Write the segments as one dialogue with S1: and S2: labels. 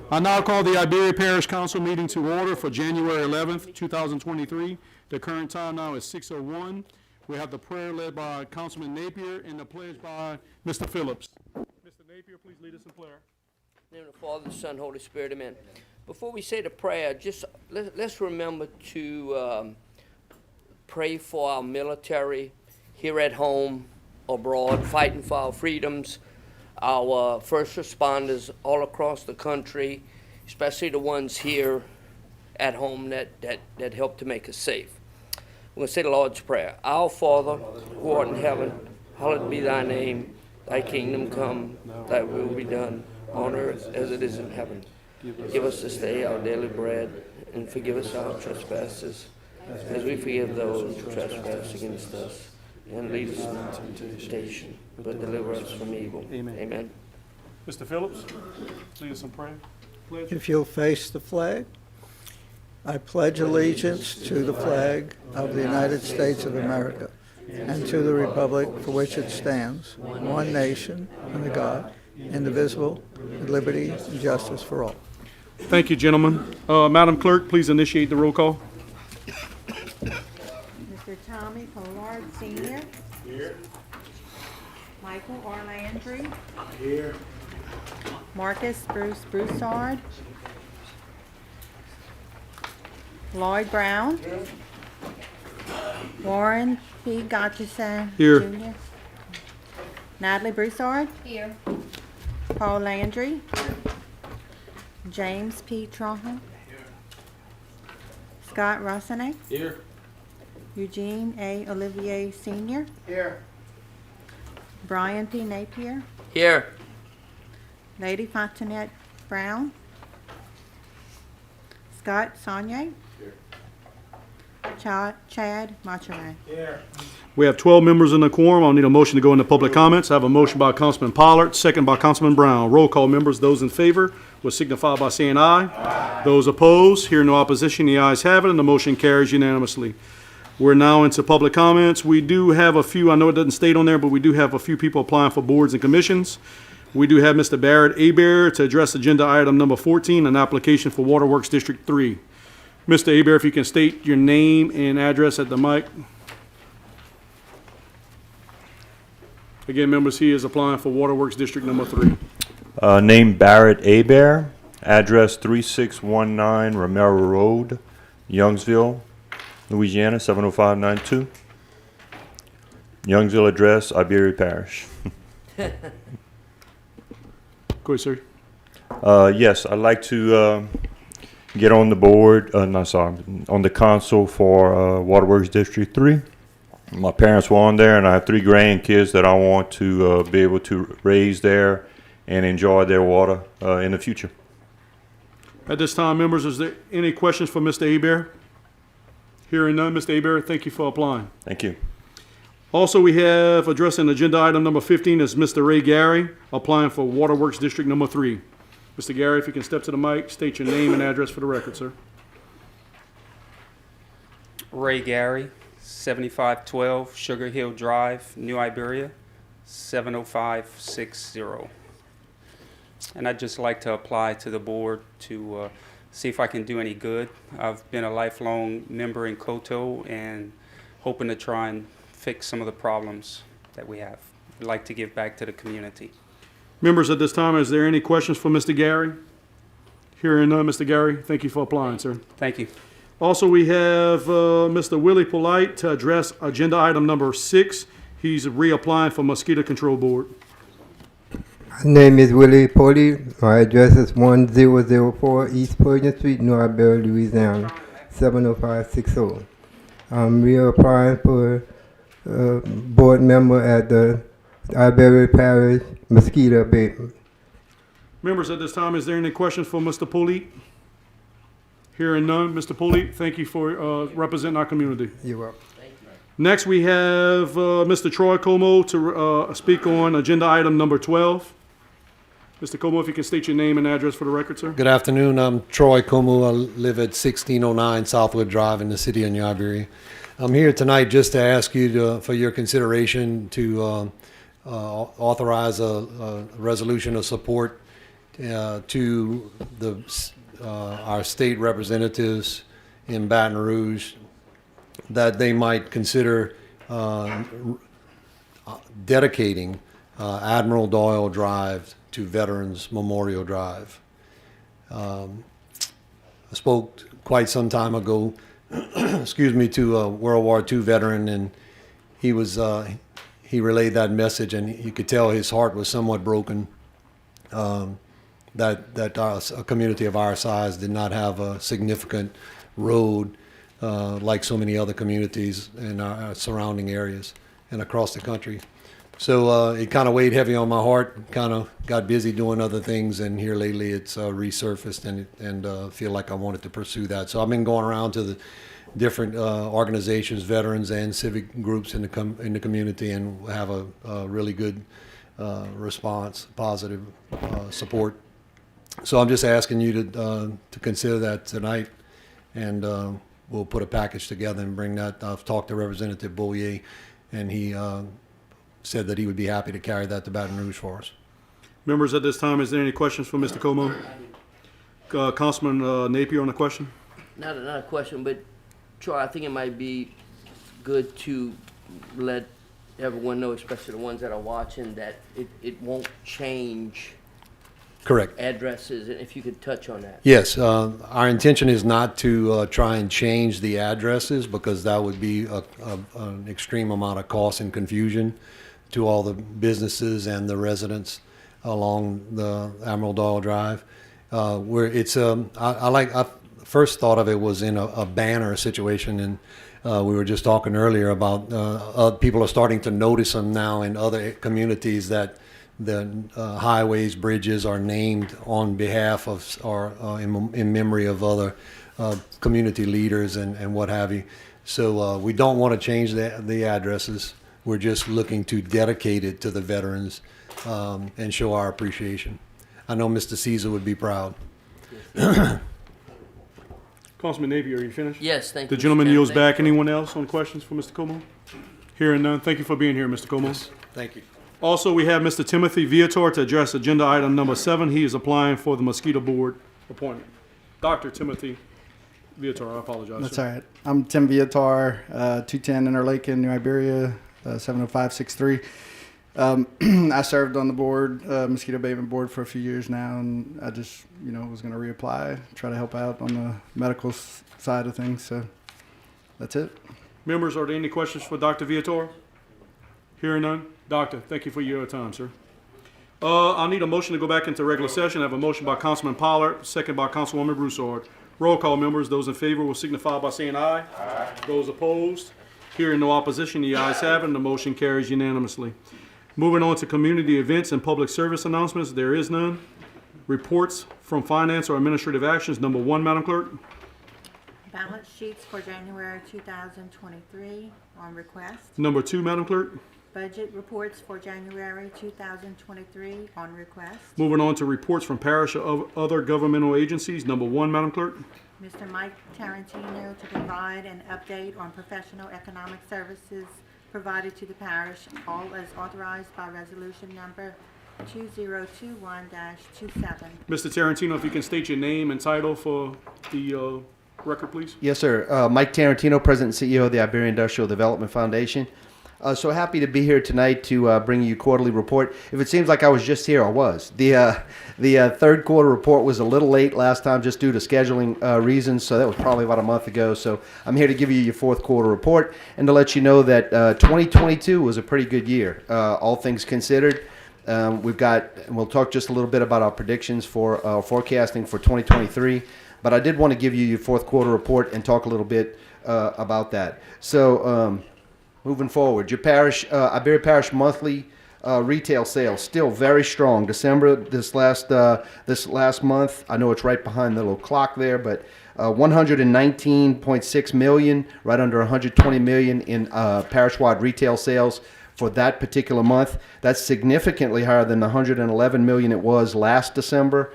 S1: I now call the Iberia Parish Council meeting to order for January 11th, 2023. The current time now is 6:01. We have the prayer led by Councilman Napier and the pledge by Mr. Phillips. Mr. Napier, please lead us in prayer.
S2: In the name of the Father, the Son, Holy Spirit, amen. Before we say the prayer, just let's remember to pray for our military here at home, abroad, fighting for our freedoms, our first responders all across the country, especially the ones here at home that help to make us safe. We're going to say the Lord's Prayer. Our Father, who art in heaven, hallowed be thy name. Thy kingdom come, thy will be done, on earth as it is in heaven. Give us this day our daily bread, and forgive us our trespasses, as we forgive those who trespass against us. And lead us not into temptation, but deliver us from evil.
S1: Amen.
S2: Amen.
S1: Mr. Phillips, lead us in prayer. Pledge.
S3: If you'll face the flag. I pledge allegiance to the flag of the United States of America and to the republic for which it stands, one nation, under God, indivisible, with liberty and justice for all.
S1: Thank you, gentlemen. Madam Clerk, please initiate the roll call.
S4: Mr. Tommy Pollard Sr. Here. Michael R. Landry. Here. Marcus Bruce Broussard. Lloyd Brown. Here. Warren P. Gotchison
S1: Here.
S4: Jr. Natalie Broussard.
S5: Here.
S4: Paul Landry. James P. Trahan. Scott Rossinek.
S1: Here.
S4: Eugene A. Olivier Sr.
S1: Here.
S4: Brian P. Napier.
S2: Here.
S4: Lady Fontanette Brown. Scott Saunier. Chad Macheray.
S1: We have 12 members in the quorum. I'll need a motion to go into public comments. I have a motion by Councilman Pollard, second by Councilman Brown. Roll call, members. Those in favor will signify by saying aye. Aye. Those opposed, hear no opposition. The ayes have it, and the motion carries unanimously. We're now into public comments. We do have a few, I know it doesn't state on there, but we do have a few people applying for boards and commissions. We do have Mr. Barrett Abear to address agenda item number 14, an application for Waterworks District 3. Mr. Abear, if you can state your name and address at the mic. Again, members, he is applying for Waterworks District number 3.
S6: Name Barrett Abear, address 3619 Romero Road, Youngsville, Louisiana 70592. Youngsville address, Iberia Parish.
S1: Go ahead, sir.
S6: Yes, I'd like to get on the board, on the council for Waterworks District 3. My parents were on there, and I have 3 grandkids that I want to be able to raise there and enjoy their water in the future.
S1: At this time, members, is there any questions for Mr. Abear? Hearing none, Mr. Abear, thank you for applying.
S6: Thank you.
S1: Also, we have addressing agenda item number 15 is Mr. Ray Gary, applying for Waterworks District number 3. Mr. Gary, if you can step to the mic, state your name and address for the record, sir.
S7: Ray Gary, 7512 Sugar Hill Drive, New Iberia, 70560. And I'd just like to apply to the board to see if I can do any good. I've been a lifelong member in Koto and hoping to try and fix some of the problems that we have. I'd like to give back to the community.
S1: Members, at this time, is there any questions for Mr. Gary? Hearing none, Mr. Gary, thank you for applying, sir.
S7: Thank you.
S1: Also, we have Mr. Willie Polite to address agenda item number 6. He's reapplying for Mosquito Control Board.
S8: My name is Willie Polite. My address is 1004 East Persian Street, New Iberia, Louisiana, 70560. I'm reapplying for board member at the Iberia Parish Mosquito Abatement.
S1: Members, at this time, is there any questions for Mr. Polite? Hearing none, Mr. Polite, thank you for representing our community.
S8: You're welcome.
S1: Next, we have Mr. Troy Como to speak on agenda item number 12. Mr. Como, if you can state your name and address for the record, sir.
S9: Good afternoon. I'm Troy Como. I live at 1609 Southwood Drive in the city of New Iberia. I'm here tonight just to ask you for your consideration to authorize a resolution of support to our state representatives in Baton Rouge that they might consider dedicating Admiral Doyle Drive to Veterans Memorial Drive. I spoke quite some time ago, excuse me, to a World War II veteran, and he relayed that message, and you could tell his heart was somewhat broken. That a community of our size did not have a significant road like so many other communities in our surrounding areas and across the country. So it kind of weighed heavy on my heart, kind of got busy doing other things, and here lately it's resurfaced, and feel like I wanted to pursue that. So I've been going around to the different organizations, veterans and civic groups in the community, and have a really good response, positive support. So I'm just asking you to consider that tonight, and we'll put a package together and bring that. I've talked to Representative Beaulier, and he said that he would be happy to carry that to Baton Rouge for us.
S1: Members, at this time, is there any questions for Mr. Como? Councilman Napier on the question?
S2: Not a question, but Troy, I think it might be good to let everyone know, especially the ones that are watching, that it won't change
S9: Correct.
S2: addresses, and if you could touch on that.
S9: Yes, our intention is not to try and change the addresses, because that would be an extreme amount of cost and confusion to all the businesses and the residents along the Admiral Doyle Drive. Where it's I first thought of it was in a banner situation, and we were just talking earlier about people are starting to notice them now in other communities, that the highways, bridges are named on behalf of or in memory of other community leaders and what have you. So we don't want to change the addresses. We're just looking to dedicate it to the veterans and show our appreciation. I know Mr. Caesar would be proud.
S1: Councilman Napier, are you finished?
S2: Yes, thank you.
S1: The gentleman
S2: Mr.
S1: yields
S2: Chairman.
S1: back. Anyone else on questions for Mr. Como? Hearing none. Thank you for being here, Mr. Como.
S9: Thank you.
S1: Also, we have Mr. Timothy Viator to address agenda item number 7. He is applying for the mosquito board appointment. Dr. Timothy Viator, I apologize.
S5: That's
S1: sir.
S5: all right. I'm Tim Viator, 210 Interlaken, New Iberia, 70563. I served on the board, mosquito abatement board, for a few years now, and I just, was going to reapply, try to help out on the medical side of things. So that's it.
S1: Members, are there any questions for Dr. Viator? Hearing none. Doctor, thank you for your time, sir. I'll need a motion to go back into regular session. I have a motion by Councilman Pollard, second by Councilwoman Broussard. Roll call, members. Those in favor will signify by saying aye. Aye. Those opposed? Hearing no opposition, the ayes have it, and the motion carries unanimously. Moving on to community events and public service announcements, there is none. Reports from finance or administrative actions. Number 1, Madam Clerk.
S4: Balance sheets for January 2023 on request.
S1: Number 2, Madam Clerk.
S4: Budget reports for January 2023 on request.
S1: Moving on to reports from parish of other governmental agencies. Number 1, Madam Clerk.
S4: Mr. Mike Tarantino to provide an update on professional economic services provided to the parish, all as authorized by resolution number 2021-27.
S1: Mr. Tarantino, if you can state your name and title for the record, please.
S10: Yes, sir. Mike Tarantino, President and CEO of the Iberia Industrial Development Foundation. So happy to be here tonight to bring you a quarterly report. If it seems like I was just here, I was. The third quarter report was a little late last time just due to scheduling reasons, so that was probably about a month ago. So I'm here to give you your fourth quarter report and to let you know that 2022 was a pretty good year, all things considered. We've got, and we'll talk just a little bit about our predictions for forecasting for 2023, but I did want to give you your fourth quarter report and talk a little bit about that. So moving forward, your parish, Iberia Parish monthly retail sales still very strong. December, this last month, I know it's right behind the little clock there, but 119.6 million, right under 120 million in parish-wide retail sales for that particular month. That's significantly higher than the 111 million it was last December.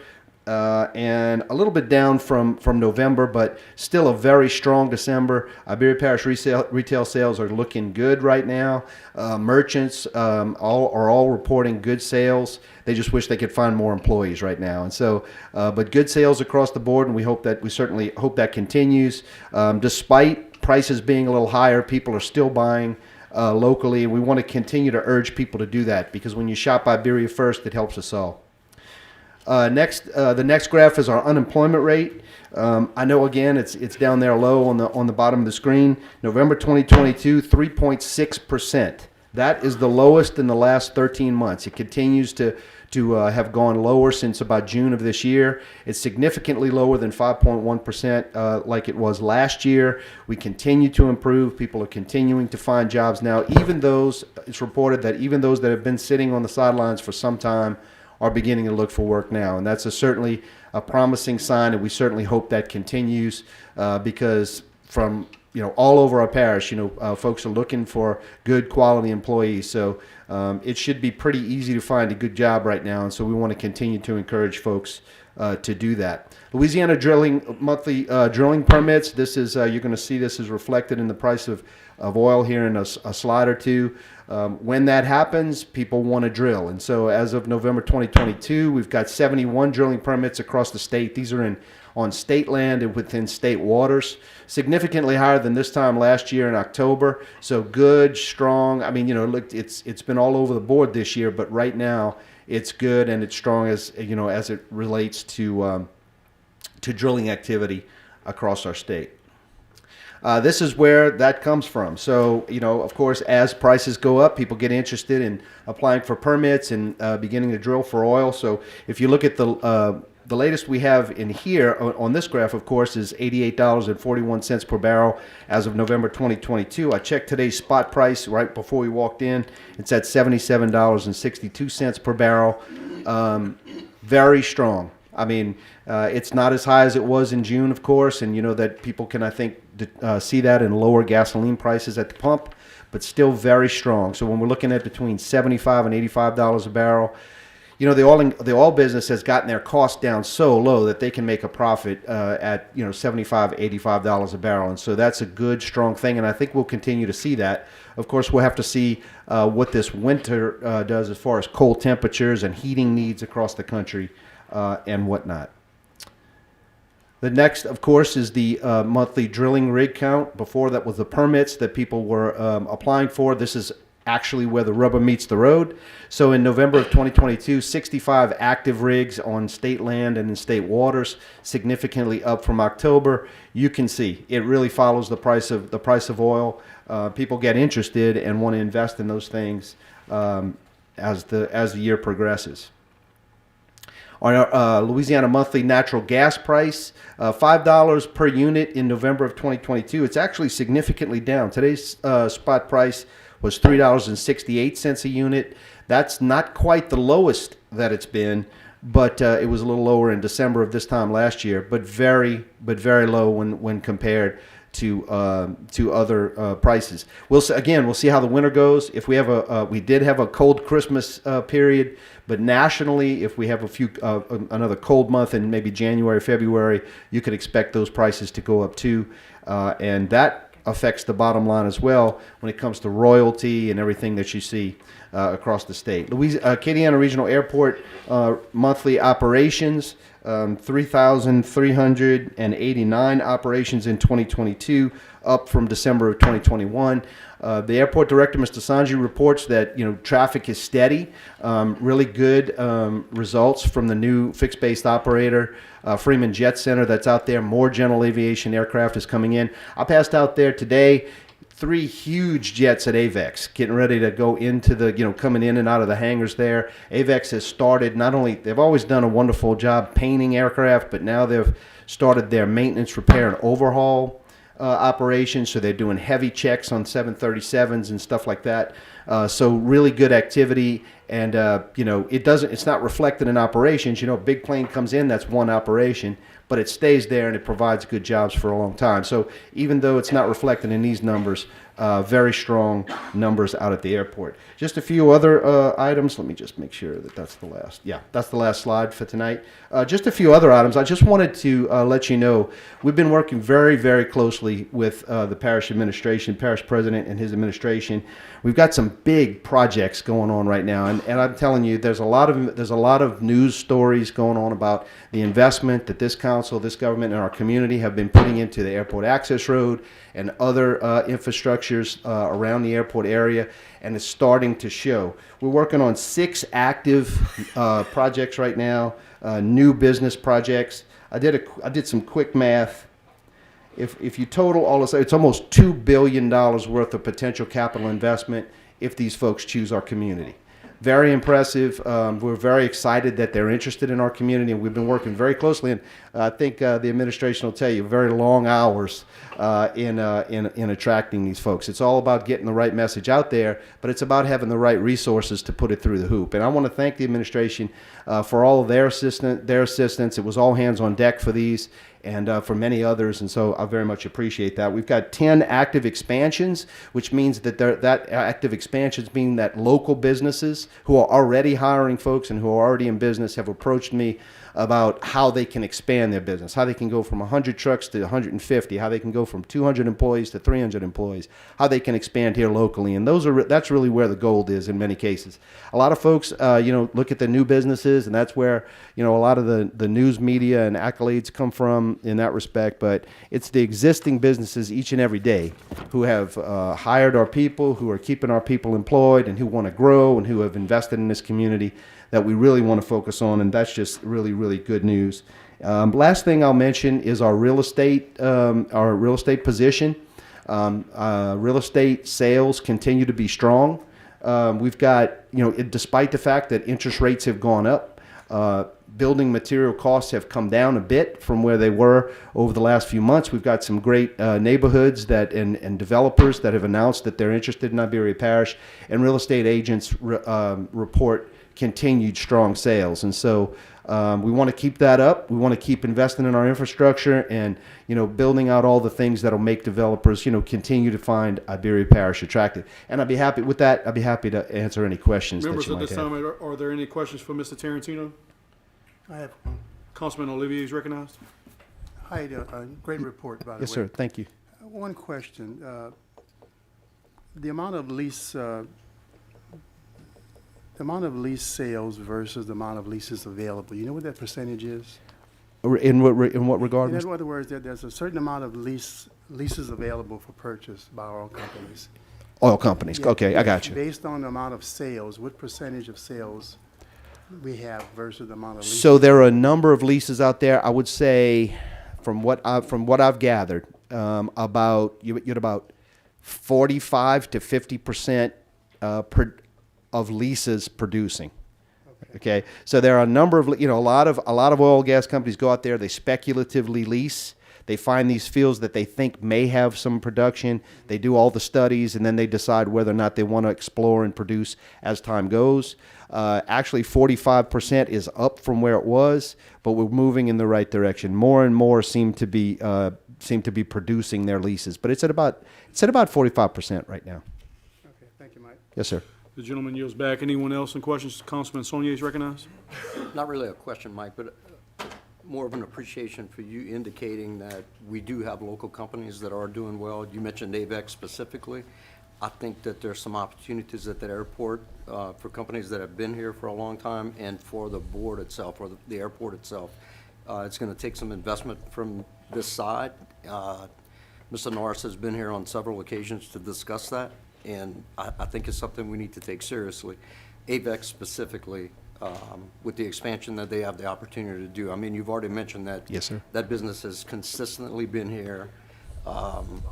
S10: and a little bit down from November, but still a very strong December. Iberia Parish retail sales are looking good right now. Merchants are all reporting good sales. They just wish they could find more employees right now. And so, but good sales across the board, and we certainly hope that continues. Despite prices being a little higher, people are still buying locally, and we want to continue to urge people to do that, because when you shop Iberia first, it helps us all. The next graph is our unemployment rate. I know, again, it's down there low on the bottom of the screen. November 2022, 3.6%. That is the lowest in the last 13 months. It continues to have gone lower since about June of this year. It's significantly lower than 5.1% like it was last year. We continue to improve. People are continuing to find jobs now. It's reported that even those that have been sitting on the sidelines for some time are beginning to look for work now. And that's certainly a promising sign, and we certainly hope that continues because from all over our parish, folks are looking for good quality employees. So it should be pretty easy to find a good job right now. And so we want to continue to encourage folks to do that. Louisiana monthly drilling permits. This is, you're going to see this is reflected in the price of oil here in a slide or two. When that happens, people want to drill. And so as of November 2022, we've got 71 drilling permits across the state. These are on state land and within state waters, significantly higher than this time last year in October. So good, strong. I mean, look, it's been all over the board this year, but right now it's good and it's strong as it relates to drilling activity across our state. This is where that comes from. So, of course, as prices go up, people get interested in applying for permits and beginning to drill for oil. So if you look at the latest we have in here on this graph, of course, is $88.41 per barrel as of November 2022. I checked today's spot price right before we walked in. It's at $77.62 per barrel. Very strong. I mean, it's not as high as it was in June, of course, and that people can, I think, see that in lower gasoline prices at the pump, but still very strong. So when we're looking at between $75 and $85 a barrel, the oil business has gotten their costs down so low that they can make a profit at $75, $85 a barrel, and so that's a good, strong thing, and I think we'll continue to see that. Of course, we'll have to see what this winter does as far as cold temperatures and heating needs across the country and whatnot. The next, of course, is the monthly drilling rig count. Before that was the permits that people were applying for. This is actually where the rubber meets the road. So in November of 2022, 65 active rigs on state land and in state waters, significantly up from October. You can see it really follows the price of oil. People get interested and want to invest in those things as the year progresses. Our Louisiana monthly natural gas price, $5 per unit in November of 2022. It's actually significantly down. Today's spot price was $3.68 a unit. That's not quite the lowest that it's been, but it was a little lower in December of this time last year, but very low when compared to other prices. We'll see how the winter goes. If we have we did have a cold Christmas period, but nationally, if we have another cold month in maybe January, February, you could expect those prices to go up too, and that affects the bottom line as well when it comes to royalty and everything that you see across the state. Acadiana Regional Airport monthly operations, 3,389 operations in 2022, up from December of 2021. The airport director, Mr. Sanji, reports that traffic is steady. Really good results from the new fixed-based operator, Freeman Jet Center, that's out there. More general aviation aircraft is coming in. I passed out there today. 3 huge jets at AVEX getting ready to go into the, coming in and out of the hangars there. AVEX has started, they've always done a wonderful job painting aircraft, but now they've started their maintenance, repair, and overhaul operations. So they're doing heavy checks on 737s and stuff like that. So really good activity, and it's not reflected in operations. A big plane comes in, that's one operation, but it stays there and it provides good jobs for a long time. So even though it's not reflected in these numbers, very strong numbers out at the airport. Just a few other items. Let me just make sure that that's the last. Yeah, that's the last slide for tonight. Just a few other items. I just wanted to let you know we've been working very, very closely with the parish administration, parish president and his administration. We've got some big projects going on right now, and I'm telling you, there's a lot of news stories going on about the investment that this council, this government, and our community have been putting into the airport access road and other infrastructures around the airport area, and it's starting to show. We're working on 6 active projects right now, new business projects. I did some quick math. If you total all this, it's almost $2 billion worth of potential capital investment if these folks choose our community. Very impressive. We're very excited that they're interested in our community, and we've been working very closely. And I think the administration will tell you very long hours in attracting these folks. It's all about getting the right message out there, but it's about having the right resources to put it through the hoop. And I want to thank the administration for all of their assistance. It was all hands on deck for these, and for many others, and so I very much appreciate that. We've got 10 active expansions, which means that that active expansions mean that local businesses who are already hiring folks and who are already in business have approached me about how they can expand their business, how they can go from 100 trucks to 150, how they can go from 200 employees to 300 employees, how they can expand here locally. And that's really where the gold is in many cases. A lot of folks, look at the new businesses, and that's where, a lot of the news media and accolades come from in that respect. But it's the existing businesses each and every day who have hired our people, who are keeping our people employed, and who want to grow and who have invested in this community that we really want to focus on, and that's just really, really good news. Last thing I'll mention is our real estate position. Real estate sales continue to be strong. We've got, despite the fact that interest rates have gone up, building material costs have come down a bit from where they were over the last few months. We've got some great neighborhoods and developers that have announced that they're interested in Iberia Parish, and real estate agents report continued strong sales. And so we want to keep that up. We want to keep investing in our infrastructure and, building out all the things that'll make developers, continue to find Iberia Parish attractive. And I'd be happy with that. I'd be happy to answer any questions
S1: Members
S10: that you
S1: at
S10: might
S1: this
S10: have.
S1: time, are there any questions for Mr. Tarantino?
S3: I have one.
S1: Councilman Olivier is recognized.
S11: Hi, great report, by the way.
S10: Yes, sir. Thank you.
S11: One question. The amount of lease sales versus the amount of leases available, you know what that percentage is?
S10: In what regard?
S11: In other words, there's a certain amount of leases available for purchase by oil companies.
S10: Oil companies.
S11: Yeah,
S10: Okay, I got you.
S11: Based on the amount of sales, what percentage of sales we have versus the amount of leases?
S10: So there are a number of leases out there. I would say, from what I've gathered, about 45 to 50% of leases producing. Okay, so there are a number of a lot of oil and gas companies go out there. They speculatively lease. They find these fields that they think may have some production. They do all the studies, and then they decide whether or not they want to explore and produce as time goes. Actually, 45% is up from where it was, but we're moving in the right direction. More and more seem to be producing their leases, but it's at about 45% right now.
S11: Okay, thank you, Mike.
S10: Yes, sir.
S1: The gentleman yields back. Anyone else in questions? Councilman Saunier is recognized.
S12: Not really a question, Mike, but more of an appreciation for you indicating that we do have local companies that are doing well. You mentioned AVEX specifically. I think that there's some opportunities at that airport for companies that have been here for a long time, and for the board itself, or the airport itself. It's going to take some investment from this side. Mr. Norris has been here on several occasions to discuss that, and I think it's something we need to take seriously. AVEX specifically, with the expansion that they have the opportunity to do. I mean, you've already mentioned that.
S10: Yes, sir.
S12: That business has consistently been here,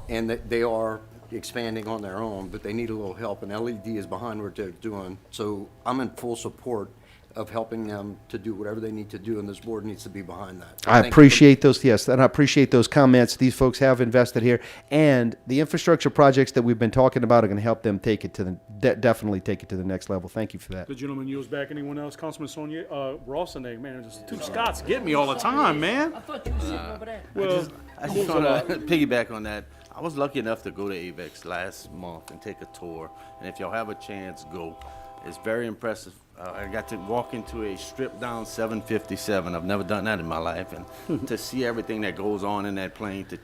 S12: and that they are expanding on their own, but they need a little help, and LED is behind what they're doing. So I'm in full support of helping them to do whatever they need to do, and this board needs to be behind that.
S10: I
S12: Thank you.
S10: appreciate those, yes, and I appreciate those comments. These folks have invested here, and the infrastructure projects that we've been talking about are going to help them take it to the, definitely take it to the next level. Thank you for that.
S1: The gentleman yields back. Anyone else? Councilman Sonia, Rossinick, man, just two Scots get me all the time, man.
S2: I thought you were sitting over there.
S1: Well,
S13: I just want to piggyback on that. I was lucky enough to go to AVEX last month and take a tour. And if y'all have a chance, go. It's very impressive. I got to walk into a stripped down 757. I've never done that in my life. And to see everything that goes on in that plane, to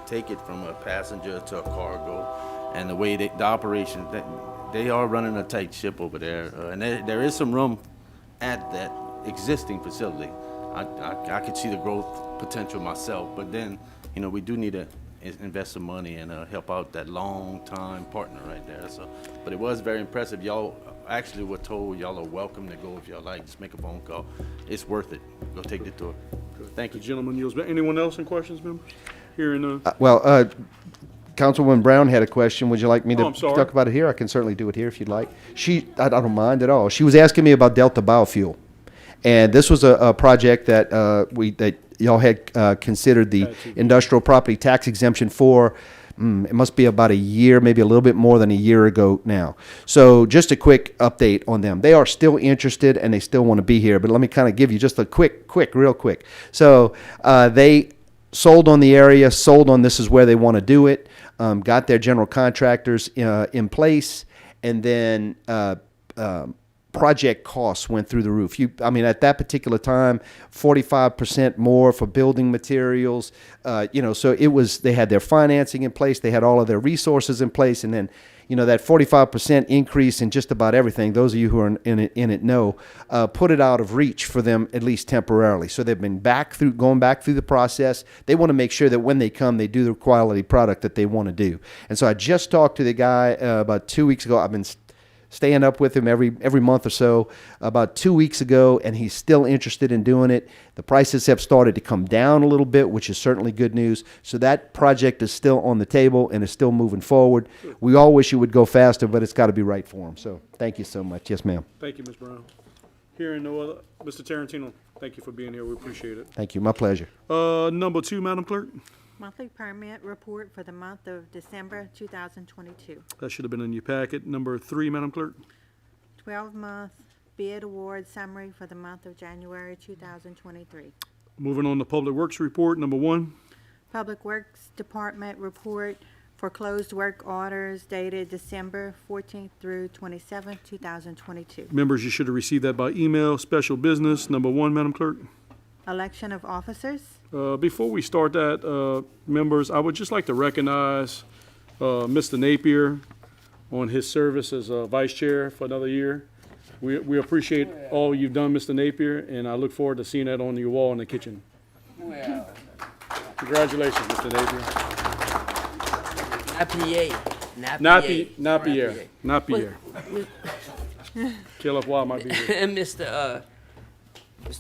S13: take it from a passenger to a cargo, and the way the operation, they are running a tight ship over there. And there is some room at that existing facility. I could see the growth potential myself, but then, we do need to invest some money and help out that long-time partner right there. So, but it was very impressive. Y'all actually were told y'all are welcome to go if y'all like. Just make a phone call. It's worth it. Go take the tour. Thank
S1: the
S13: you.
S1: gentleman yields back. Anyone else in questions, members? Hearing
S10: Councilwoman Brown had a question. Would you like me to
S1: I'm sorry.
S10: talk about it here? I can certainly do it here if you'd like. I don't mind at all. She was asking me about Delta Biofuel, and this was a project that that y'all had considered the industrial property tax exemption for. It must be about a year, maybe a little bit more than a year ago now. So just a quick update on them. They are still interested and they still want to be here, but let me kind of give you just a real quick. So they sold on the area, sold on this is where they want to do it, got their general contractors in place, and then project costs went through the roof. At that particular time, 45% more for building materials. So they had their financing in place, they had all of their resources in place, and then, that 45% increase in just about everything. Those of you who are in it know, put it out of reach for them at least temporarily. So they've been going back through the process. They want to make sure that when they come, they do the quality product that they want to do. And so I just talked to the guy about 2 weeks ago. I've been staying up with him every month or so, about 2 weeks ago, and he's still interested in doing it. The prices have started to come down a little bit, which is certainly good news. So that project is still on the table and is still moving forward. We all wish it would go faster, but it's got to be right for him. So thank you so much. Yes, ma'am.
S1: Thank you, Ms. Brown. Hearing no other, Mr. Tarantino, thank you for being here. We appreciate it.
S10: Thank you. My pleasure.
S1: Number 2, Madam Clerk.
S4: Monthly permit report for the month of December 2022.
S1: That should have been in your packet. Number 3, Madam Clerk.
S4: 12-month bid award summary for the month of January 2023.
S1: Moving on to Public Works Report. Number 1.
S4: Public Works Department report for closed work orders dated December 14th through 27th, 2022.
S1: Members, you should have received that by email. Special business. Number 1, Madam Clerk.
S4: Election of officers.
S1: Before we start that, members, I would just like to recognize Mr. Napier on his service as Vice Chair for another year. We appreciate all you've done, Mr. Napier, and I look forward to seeing that on your wall in the kitchen.
S2: Well,
S1: Congratulations, Mr. Napier. Napier. Caleb Watt might be here.
S2: And Mr.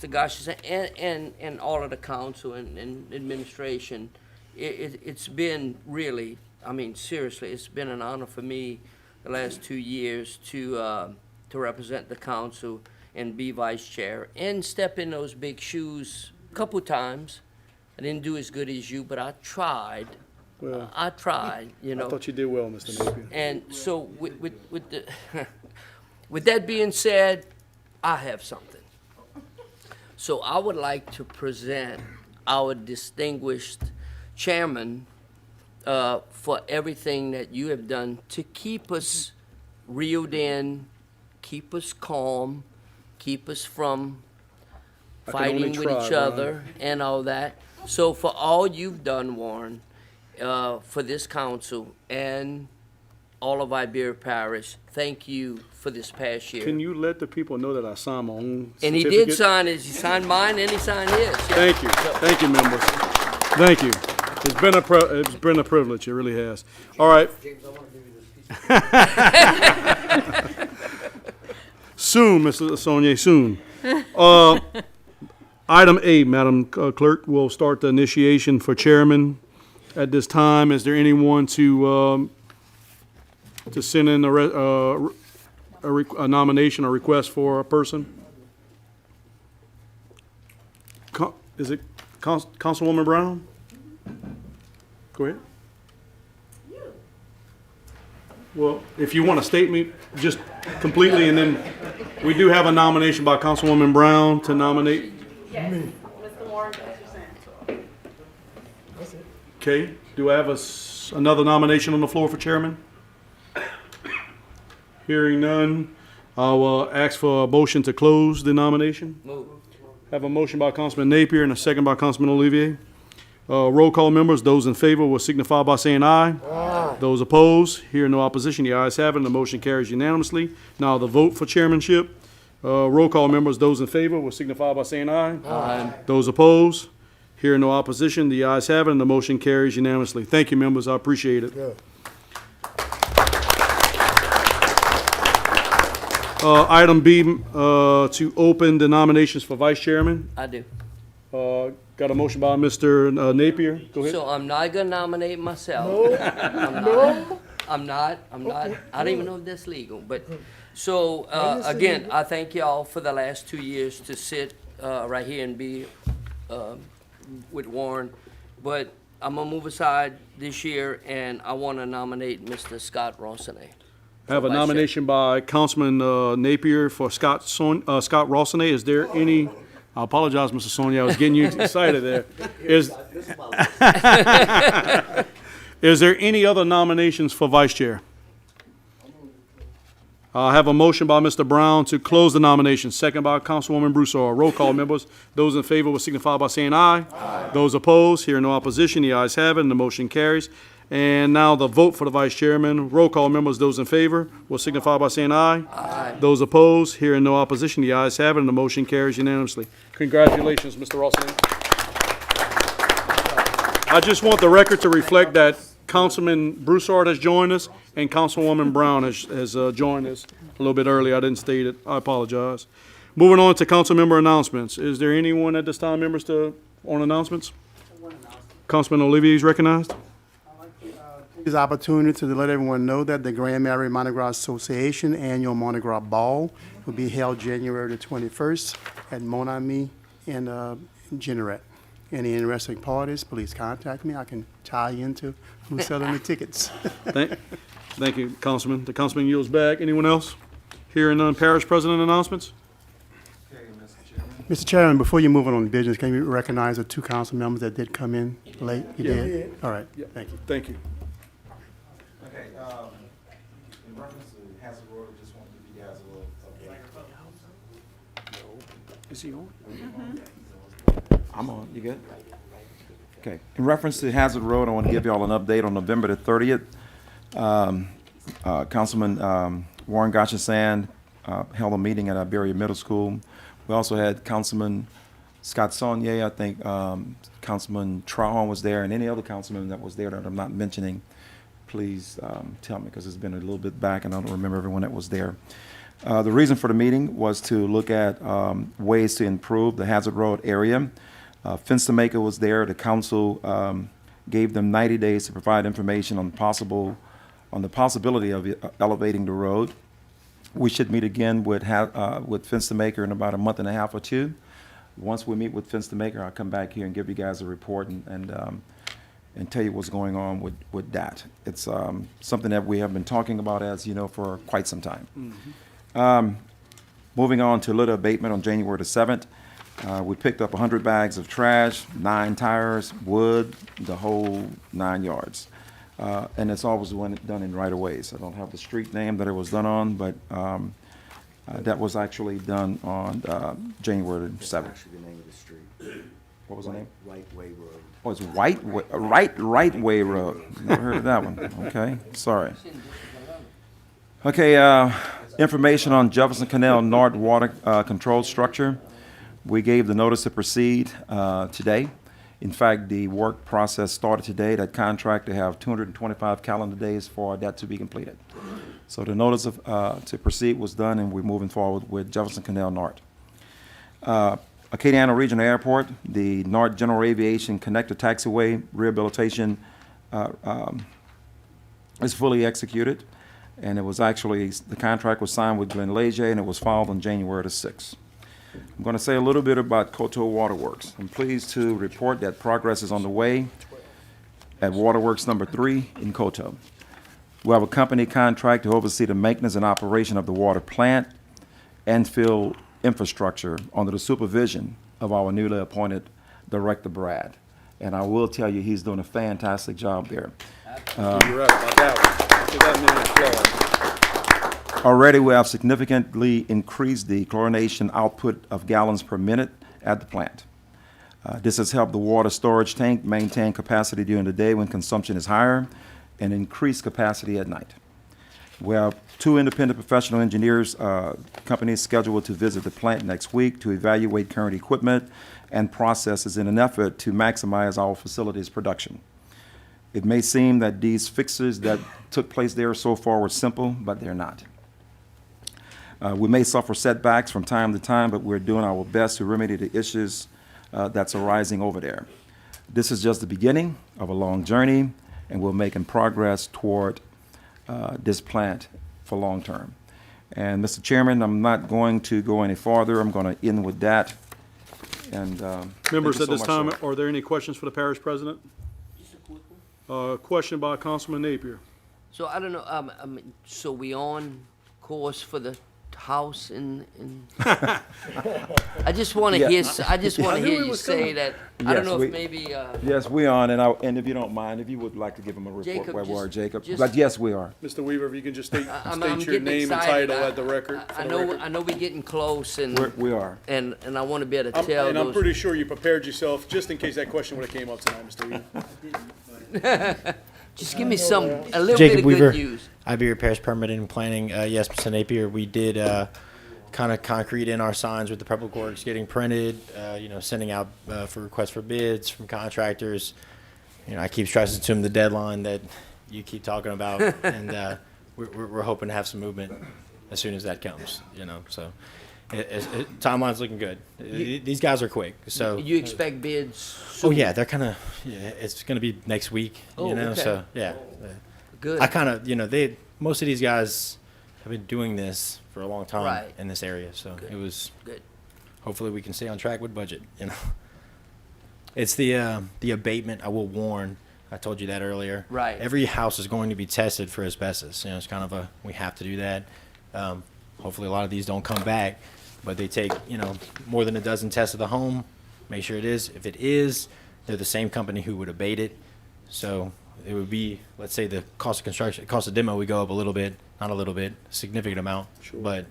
S2: Gosh, and all of the council and administration, it's been really, seriously, it's been an honor for me the last 2 years to represent the council and be vice chair and step in those big shoes a couple times. I didn't do as good as you, but I tried.
S1: Well,
S2: I tried,
S1: I thought you did well, Mr. Napier.
S2: And so with the with that being said, I have something. So I would like to present our distinguished chairman for everything that you have done to keep us reeled in, keep us calm, keep us from
S1: I can only
S2: fighting with
S1: try,
S2: each other and all that. So for all you've done, Warren, for this council and all of Iberia Parish, thank you for this past year.
S1: Can you let the people know that I signed my own
S2: And he
S1: certificate?
S2: did sign his. He signed mine and he signed his. Yeah.
S1: Thank you. Thank you, members. Thank you. It's been a privilege. It really has. All right. Soon, Mr. Sonia, soon. Item A, Madam Clerk, we'll start the initiation for chairman. At this time, is there anyone to send in a nomination or request for a person? is it Councilwoman Brown? Go ahead. Well, if you want to state me just completely, and then we do have a nomination by Councilwoman Brown to nominate.
S14: Yes, Mr. Warren, that's your sign.
S1: Okay, do I have another nomination on the floor for chairman? Hearing none, I'll ask for a motion to close the nomination.
S2: Move.
S1: Have a motion by Councilman Napier and a second by Councilman Olivier. Roll call members, those in favor will signify by saying aye. Aye. Those opposed, hearing no opposition, the ayes have it, and the motion carries unanimously. Now the vote for chairmanship. Roll call members, those in favor will signify by saying aye.
S2: Aye.
S1: Those opposed, hearing no opposition, the ayes have it, and the motion carries unanimously. Thank you, members, I appreciate it. Item B, to open the nominations for vice chairman.
S2: I do.
S1: Got a motion by Mr. Napier. Go ahead.
S2: So I'm not gonna nominate myself. I'm not. I don't even know if that's legal, but, so, again, I thank y'all for the last 2 years to sit, right here and be, with Warren. But I'm gonna move aside this year, and I wanna nominate Mr. Scott Rossene.
S1: I have a
S2: vice chair.
S1: nomination by Councilman Napier for Scott Rossene. Is there any, I apologize, Mr. Sonia, I was getting you excited there. Is there any other nominations for vice chair? I have a motion by Mr. Brown to close the nomination, second by Councilwoman Broussard. Roll call, members. Those in favor will signify by saying aye. Aye. Those opposed, hearing no opposition, the ayes have it, and the motion carries. And now the vote for the vice chairman. Roll call, members. Those in favor will signify by saying aye.
S2: Aye.
S1: Those opposed, hearing no opposition, the ayes have it, and the motion carries unanimously. Congratulations, Mr. Rossman. I just want the record to reflect that Councilman Broussard has joined us, and Councilwoman Brown has joined us a little bit early. I didn't state it. I apologize. Moving on to council member announcements. Is there anyone at this time, members, on announcements? Councilman Olivier is recognized.
S11: This opportunity to let everyone know that the Grand Marriott Mardi Gras Association Annual Mardi Gras Ball will be held January the 21st at Mon Ami in Jeanneret. Any interesting parties, please contact me. I can tie you into who's selling the tickets.
S1: Thank you, Councilman. The councilman yields back. Anyone else? Hearing none, parish president announcements?
S11: Mr. Chairman, before you move on to business, can you recognize the two council members that did come in late? You did? All right, thank you.
S1: Thank you.
S15: Okay, in reference to Hazard Road, I just want to give you guys a little update.
S1: Is he on?
S15: I'm on, you good? Okay, in reference to Hazard Road, I want to give you all an update on November the 30th. Councilman Warren Gotcha-Sand held a meeting at Iberia Middle School. We also had Councilman Scott Saunier, I think Councilman Trahan was there, and any other councilman that was there that I'm not mentioning, please tell me, because it's been a little bit back and I don't remember everyone that was there. The reason for the meeting was to look at ways to improve the Hazard Road area. Fence-to-Maker was there. The council gave them 90 days to provide information on the possibility of elevating the road. We should meet again with Fence-to-Maker in about a month and a half or two. Once we meet with Fence-to-Maker, I'll come back here and give you guys a report and tell you what's going on with that. It's something that we have been talking about, as you know, for quite some time. Mm-hmm. Moving on to litter abatement on January the 7th. We picked up 100 bags of trash, 9 tires, wood, the whole 9 yards. And it's always done in right-of-ways. I don't have the street name that it was done on, but that was actually done on January the 7th.
S12: Actually, the name of the street.
S15: What was the name?
S12: Right Way Road.
S15: Oh, it's Right Way Road. Never heard of that one. Okay, sorry. Okay, information on Jefferson Canal North Water Control Structure. We gave the notice to proceed today. In fact, the work process started today. That contract, they have 225 calendar days for that to be completed. So the notice of to proceed was done, and we're moving forward with Jefferson Canal North. Acadiana Regional Airport, the North General Aviation Connector Taxiway rehabilitation is fully executed, and it was actually, the contract was signed with Glenn Leger, and it was filed on January the 6th. I'm going to say a little bit about Coteau Waterworks. I'm pleased to report that progress is on the way at Waterworks number 3 in Coteau. We have a company contract to oversee the maintenance and operation of the water plant and field infrastructure under the supervision of our newly appointed Director Brad. And I will tell you, he's doing a fantastic job there.
S1: You're right about that one. Give that man applause.
S15: Already, we have significantly increased the chlorination output of gallons per minute at the plant. This has helped the water storage tank maintain capacity during the day when consumption is higher and increase capacity at night. We have 2 independent professional engineers companies scheduled to visit the plant next week to evaluate current equipment and processes in an effort to maximize our facility's production. It may seem that these fixes that took place there so far were simple, but they're not. We may suffer setbacks from time to time, but we're doing our best to remedy the issues that's arising over there. This is just the beginning of a long journey, and we're making progress toward this plant for long term. And Mr. Chairman, I'm not going to go any farther. I'm going to end with that. And
S1: Members, at
S15: thank you so
S1: this
S15: much,
S1: time,
S15: sir.
S1: are there any questions for the parish president? Question by Councilman Napier.
S2: So I don't know, so we on course for the house in I just want to
S15: Yeah.
S2: hear, I just want
S1: I
S2: to
S1: knew
S2: hear
S1: he
S2: you
S1: was
S2: say
S1: coming.
S2: that, I don't
S15: Yes,
S2: know
S15: we-
S2: if maybe,
S15: Yes, we are, and if you don't mind, if you would like to give him a report
S2: Jacob,
S15: where we are,
S2: just-
S15: Jacob.
S2: just-
S15: But yes, we are.
S1: Mr. Weaver, if you can just state,
S2: I'm
S1: state your
S2: getting
S1: name and
S2: excited.
S1: title at the record. for
S2: I
S1: the
S2: know,
S1: record.
S2: I know we're getting close and,
S15: We are.
S2: and I want to be able to
S1: I'm-
S2: tell
S1: And I'm
S2: those.
S1: pretty sure you prepared yourself, just in case that question would've came up tonight, Mr. Weaver.
S2: Just give me some, a little bit
S16: Jacob
S2: of
S16: Weaver,
S2: good news.
S16: Iberia Parish Permitting and Planning. Yes, Mr. Napier, we did kind of concrete in our signs with the Public Works getting printed, sending out for requests for bids from contractors. I keep stressing to them the deadline that you keep talking about, and we're hoping to have some movement as soon as that comes, so timeline's looking good. These guys are quick, so.
S2: You expect bids
S16: Oh,
S2: soon?
S16: yeah, they're kind of, it's going to be next week,
S2: Oh, okay.
S16: so, yeah.
S2: Good.
S16: I kind of, most of these guys have been doing this for a long time
S2: Right.
S16: in this area, so it was,
S2: Good.
S16: hopefully we can stay on track with budget, It's the abatement, I will warn, I told you that earlier.
S2: Right.
S16: Every house is going to be tested for asbestos, it's kind of we have to do that. Hopefully a lot of these don't come back, but they take, more than a dozen tests of the home, make sure it is. If it is, they're the same company who would abate it. So it would be, let's say the cost of construction, cost of demo would go up a little bit, not a little bit, significant amount.
S1: Sure.
S16: But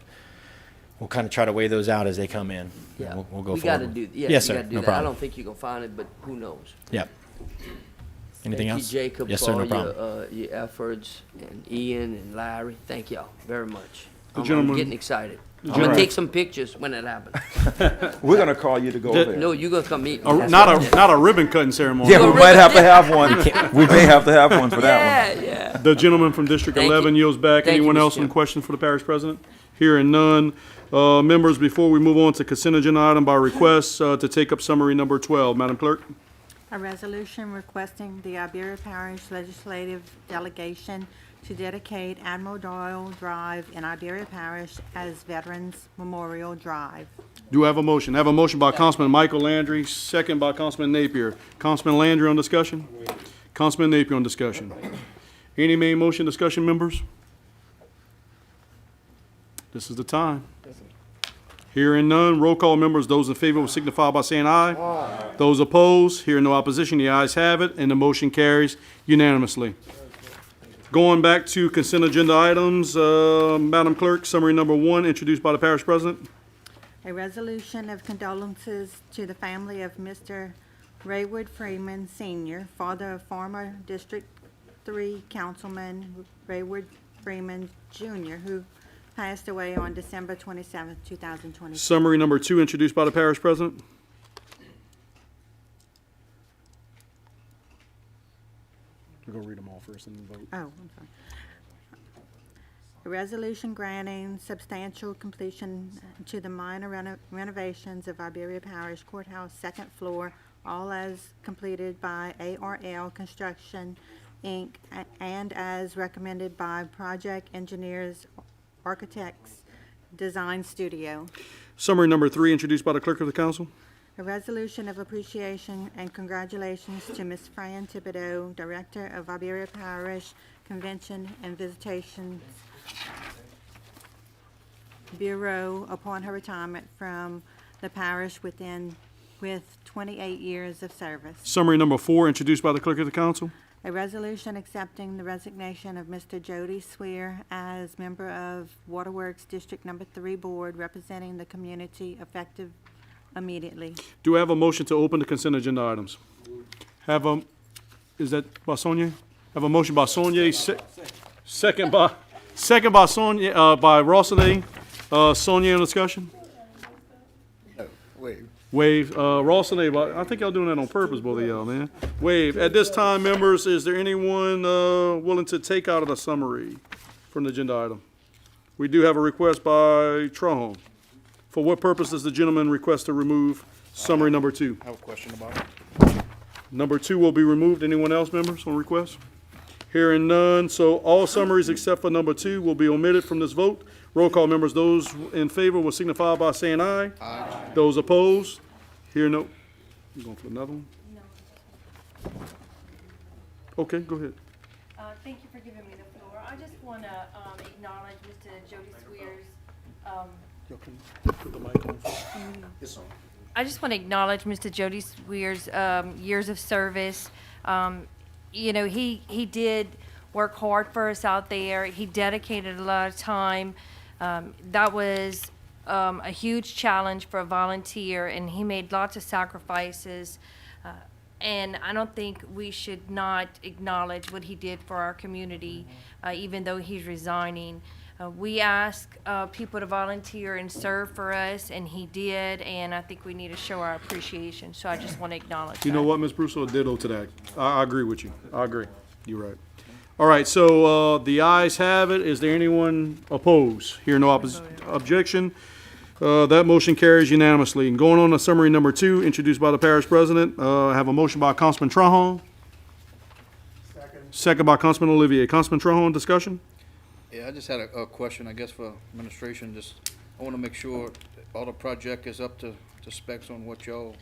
S16: we'll kind of try to weigh those out as they come in.
S2: Yeah.
S16: We'll go
S2: We
S16: forward.
S2: gotta do, yeah,
S16: Yes,
S2: we
S16: sir.
S2: gotta do
S16: No
S2: that. I
S16: problem.
S2: don't think you're gonna find it, but who knows?
S16: Yep. Anything
S2: Thank
S16: else?
S2: you, Jacob,
S16: Yes,
S2: for
S16: sir.
S2: all
S16: No problem.
S2: your efforts, and Ian and Larry. Thank y'all very much.
S1: The
S2: I'm
S1: gentleman-
S2: getting excited. I'm
S15: gentleman-
S2: gonna take some pictures when it happens.
S15: We're going to call you to go there.
S2: No, you're gonna come meet me.
S1: A-
S2: That's
S1: Not
S2: what
S1: a, not a ribbon cutting ceremony.
S15: Yeah, we might have to have one. We may have to have one for that one.
S2: Yeah, yeah.
S1: The gentleman from District
S2: Thank
S1: 11
S2: you.
S1: yields back.
S2: Thank you,
S1: Anyone
S2: Mr.
S1: else in
S2: Chairman.
S1: questions for the parish president? Hearing none. Members, before we move on to consent agenda item by request to take up summary number 12, Madam Clerk.
S4: A resolution requesting the Iberia Parish Legislative Delegation to dedicate Admiral Doyle Drive in Iberia Parish as Veterans Memorial Drive.
S1: Do I have a motion? I have a motion by Councilman Michael Landry, second by Councilman Napier. Councilman Landry on discussion? Councilman Napier on discussion. Any main motion discussion, members? This is the time. Hearing none, roll call, members. Those in favor will signify by saying aye. Aye. Those opposed, hearing no opposition, the ayes have it, and the motion carries unanimously. Going back to consent agenda items, Madam Clerk, summary number 1, introduced by the parish president.
S4: A resolution of condolences to the family of Mr. Raywood Freeman Sr., father of former District 3 Councilman Raywood Freeman Jr., who passed away on December 27, 2020.
S1: Summary number 2, introduced by the parish president. We're gonna read them all first and then vote.
S4: Oh, I'm sorry. A resolution granting substantial completion to the minor renovations of Iberia Parish Courthouse second floor, all as completed by ARL Construction, Inc., and as recommended by Project Engineers Architects Design Studio.
S1: Summary number 3, introduced by the clerk of the council.
S4: A resolution of appreciation and congratulations to Ms. Fran Thibodeau, Director of Iberia Parish Convention and Visitations Bureau, upon her retirement from the parish with 28 years of service.
S1: Summary number 4, introduced by the clerk of the council.
S4: A resolution accepting the resignation of Mr. Jody Swear as member of Waterworks District Number 3 Board, representing the community, effective immediately.
S1: Do I have a motion to open the consent agenda items? Is that by Sonia? Have a motion by Sonia, second by Sonia, by Rossini. Sonia, in discussion? Wave, Rossini, but I think y'all doing that on purpose, both of y'all, man. Wave. At this time, members, is there anyone willing to take out of the summary from the agenda item? We do have a request by Trahan. For what purpose does the gentleman request to remove summary number 2?
S17: I have a question about it.
S1: Number 2 will be removed. Anyone else, members, on request? Hearing none, so all summaries except for number 2 will be omitted from this vote. Roll call, members. Those in favor will signify by saying aye. Aye. Those opposed? Hear no. You going for another one? No. Okay, go ahead.
S18: Thank you for giving me the floor. I just want to acknowledge Mr. Jody Swear's.
S1: Put the mic on.
S17: It's on.
S18: I just want to acknowledge Mr. Jody Swear's years of service. You know, he did work hard for us out there. He dedicated a lot of time. That was a huge challenge for a volunteer, and he made lots of sacrifices. And I don't think we should not acknowledge what he did for our community, even though he's resigning. We ask people to volunteer and serve for us, and he did, and I think we need to show our appreciation. So I just want to acknowledge
S1: You
S18: that.
S1: know what, Ms. Brusso, ditto to that. I agree with you. I agree. You're right. All right, so the ayes have it. Is there anyone opposed? Hear no objection. That motion carries unanimously. And going on to summary number 2, introduced by the parish president, I have a motion by Councilman Trahan. Second by Councilman Olivier. Councilman Trahan, discussion?
S17: Yeah, I just had a question, I guess, for administration. Just, I want to make sure all the project is up to specs on what y'all.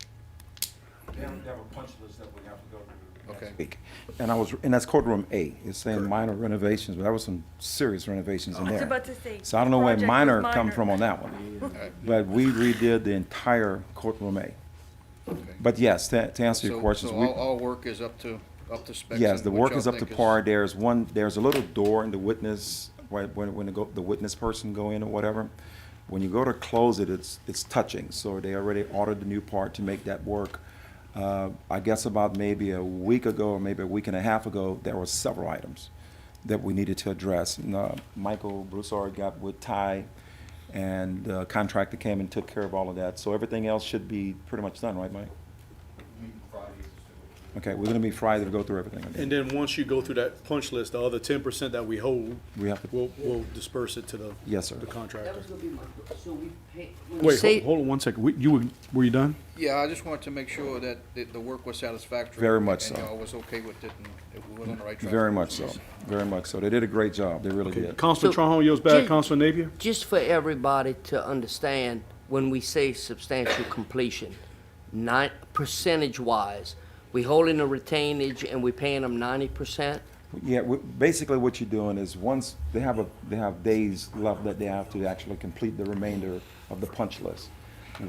S15: We have a punch list that we have to go through.
S17: Okay.
S15: Week. And that's courtroom A. It's saying minor renovations, but there was some serious renovations in
S18: I was
S15: there.
S18: about to say,
S15: So I don't know where
S18: project was
S15: minor
S18: minor.
S15: come from on that one. But we redid the entire courtroom A.
S17: Okay.
S15: But yes, to answer your questions.
S17: So all work is up to specs?
S15: Yes,
S17: and
S15: the
S17: what
S15: work
S17: y'all
S15: is up to
S17: think
S15: par. There's a little door in the witness, when the witness person go in or whatever. When you go to close it, it's touching. So they already ordered the new part to make that work. I guess about maybe a week ago or maybe a week and a half ago, there were several items that we needed to address. And, Michael Broussard got with Ty, and the contractor came and took care of all of that. So everything else should be pretty much done, right, Mike? Okay, we're gonna meet Friday to go through everything.
S1: And then once you go through that punch list, the other 10% that we hold,
S15: We have to,
S1: we'll disperse it to the
S15: yes, sir.
S1: the contractor.
S2: That was gonna be my, so we pay. when you
S1: Wait,
S2: say-
S1: hold on one second. Were you done?
S17: Yeah, I just wanted to make sure that the work was satisfactory.
S15: Very much so.
S17: And y'all was okay with it, and it was on the right track.
S15: Very much so, very much so. They did a great job, they really did.
S1: Councilman
S2: So-
S1: Trahan, yours back.
S2: Just-
S1: Councilman Napier?
S2: Just for everybody to understand, when we say substantial completion, not percentage-wise, we holding a retainage and we paying them 90%?
S15: Yeah, basically what you're doing is once they have days left that they have to actually complete the remainder of the punch list.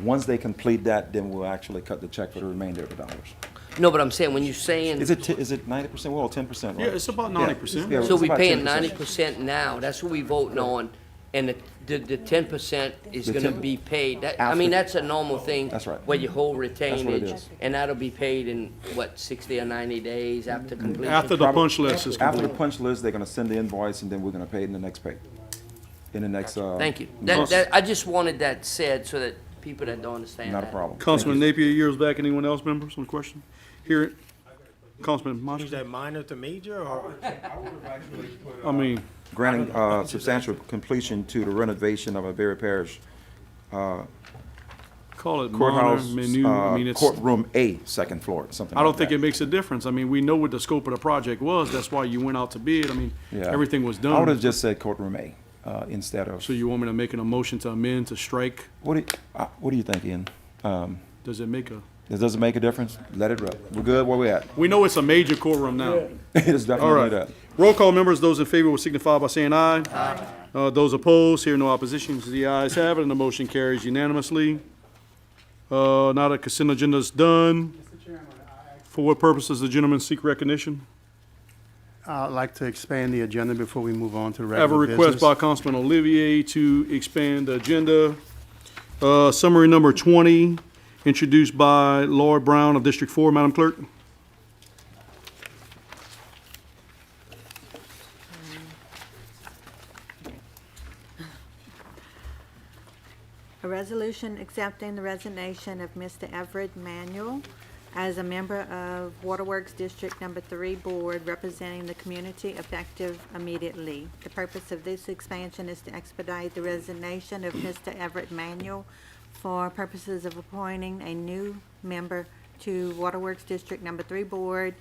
S15: Once they complete that, then we'll actually cut the check for the remainder of the dollars.
S2: No, but I'm saying, when you're saying.
S15: Is it 90%? Well, 10%, right?
S1: Yeah, it's about 90%.
S15: Yeah,
S2: So
S15: it's
S2: we
S15: about
S2: paying
S15: 10%.
S2: 90% now, that's what we voting on, and the 10% is
S15: The
S2: gonna
S15: 10
S2: be paid. That, I
S15: after-
S2: mean, that's a normal thing.
S15: That's right.
S2: Where you hold
S15: what it
S2: retainage,
S15: is.
S2: and that'll be paid in, what, 60 or 90 days after completion?
S1: After the punch list is
S15: After the
S1: complete.
S15: punch list, they're gonna send the invoice and then we're gonna pay it in the next pay. In the next,
S2: Thank you.
S15: month.
S2: I just wanted that said so that people that don't understand
S15: Not a
S2: that.
S15: problem.
S1: Councilman Napier, yours back. Anyone else, members, on the question? Here, Councilman
S19: Is
S1: Monty?
S19: that minor to major, or?
S1: I mean,
S15: Granting substantial completion to the renovation of Iberia Parish
S1: call it minor,
S15: courthouse,
S1: minute. I mean, it's,
S15: courtroom A, second floor, something
S1: I
S15: like
S1: don't think
S15: that.
S1: it makes a difference. I mean, we know what the scope of the project was. That's why you went out to bid. I mean,
S15: Yeah.
S1: everything was
S15: I would have
S1: done.
S15: just said courtroom A. instead of.
S1: So you want me to make a motion to amend to strike?
S15: What do you think, Ian?
S1: Does it make a?
S15: Does it make a difference? Let it run. We're good where we at.
S1: We know it's a major courtroom now.
S15: It's definitely
S1: All right.
S15: that.
S1: Roll call, members. Those in favor will signify by saying aye. Aye. Those opposed, hear no opposition. The ayes have it, and the motion carries unanimously. Now that consent agenda is done. For what purpose does the gentleman seek recognition?
S11: I'd like to expand the agenda before we move on to
S1: I have a
S11: regular
S1: request by
S11: business.
S1: Councilman Olivier to expand the agenda. Summary number 20, introduced by Lloyd Brown of District 4. Madam Clerk.
S4: A resolution accepting the resignation of Mr. Everett Manuel as a member of Waterworks District Number 3 Board representing the community effective immediately. The purpose of this expansion is to expedite the resignation of Mr. Everett Manuel for purposes of appointing a new member to Waterworks District Number 3 Board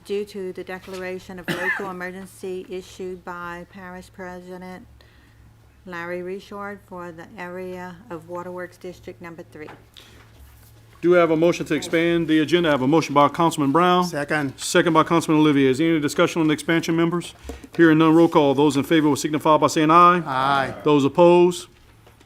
S4: due to the declaration of local emergency issued by Parish President Larry Richard for the area of Waterworks District Number 3.
S1: Do I have a motion to expand the agenda? I have a motion by Councilman Brown.
S11: Second.
S1: Second by Councilman Olivier. Is there any discussion on the expansion, members? Hearing none, roll call. Those in favor will signify by saying aye.
S11: Aye.
S1: Those opposed?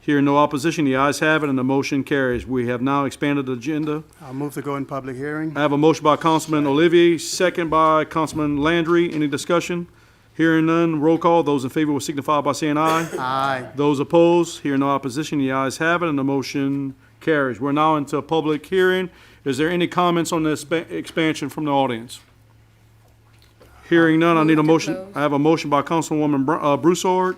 S1: Hearing no opposition, the ayes have it, and the motion carries. We have now expanded the agenda.
S11: I'll move to go in public hearing.
S1: I have a motion by Councilman Olivier, second by Councilman Landry. Any discussion? Hearing none, roll call. Those in favor will signify by saying aye.
S11: Aye.
S1: Those opposed? Hearing no opposition, the ayes have it, and the motion carries. We're now into a public hearing. Is there any comments on this expansion from the audience? Hearing none, I need a motion. I have a motion by Councilwoman Broussard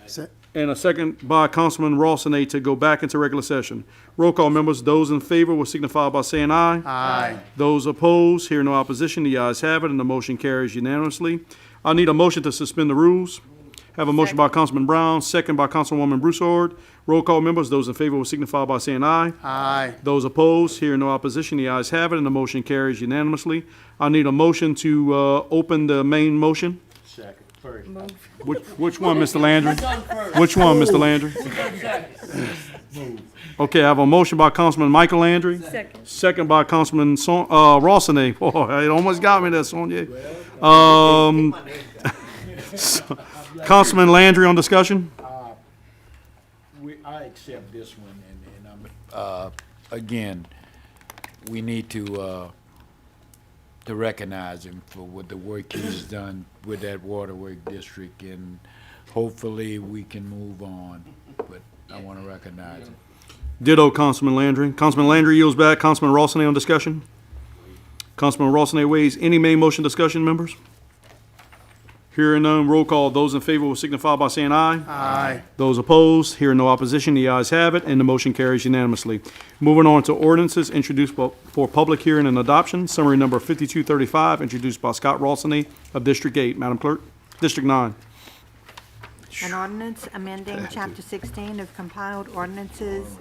S11: Se-
S1: and a second by Councilman Rossini to go back into regular session. Roll call, members. Those in favor will signify by saying aye.
S11: Aye.
S1: Those opposed, hear no opposition, the ayes have it, and the motion carries unanimously. I need a motion to suspend the rules. Have a motion by Councilman Brown, second by Councilwoman Broussard. Roll call, members. Those in favor will signify by saying aye.
S11: Aye.
S1: Those opposed, hear no opposition, the ayes have it, and the motion carries unanimously. I need a motion to open the main motion.
S14: Second. First.
S1: Which one, Mr. Landry? Which one, Mr. Landry? Okay, I have a motion by Councilman Michael Landry.
S18: Second.
S1: Second by Councilman Rossini. Boy, it almost got me there, Sonia. Councilman Landry on discussion?
S14: I accept this one, and I'm, again, we need to recognize him for what the work he's done with that waterwork district, and hopefully we can move on, but I want to recognize him.
S1: Ditto, Councilman Landry. Councilman Landry yields back. Councilman Rossini on discussion? Councilman Rossini waives. Any main motion discussion, members? Hearing none, roll call. Those in favor will signify by saying aye.
S11: Aye.
S1: Those opposed, hearing no opposition, the ayes have it, and the motion carries unanimously. Moving on to ordinances introduced for public hearing and adoption. Summary number 5235, introduced by Scott Rossini of District 8. Madam Clerk, District 9.
S4: An ordinance amending Chapter 16 of compiled ordinances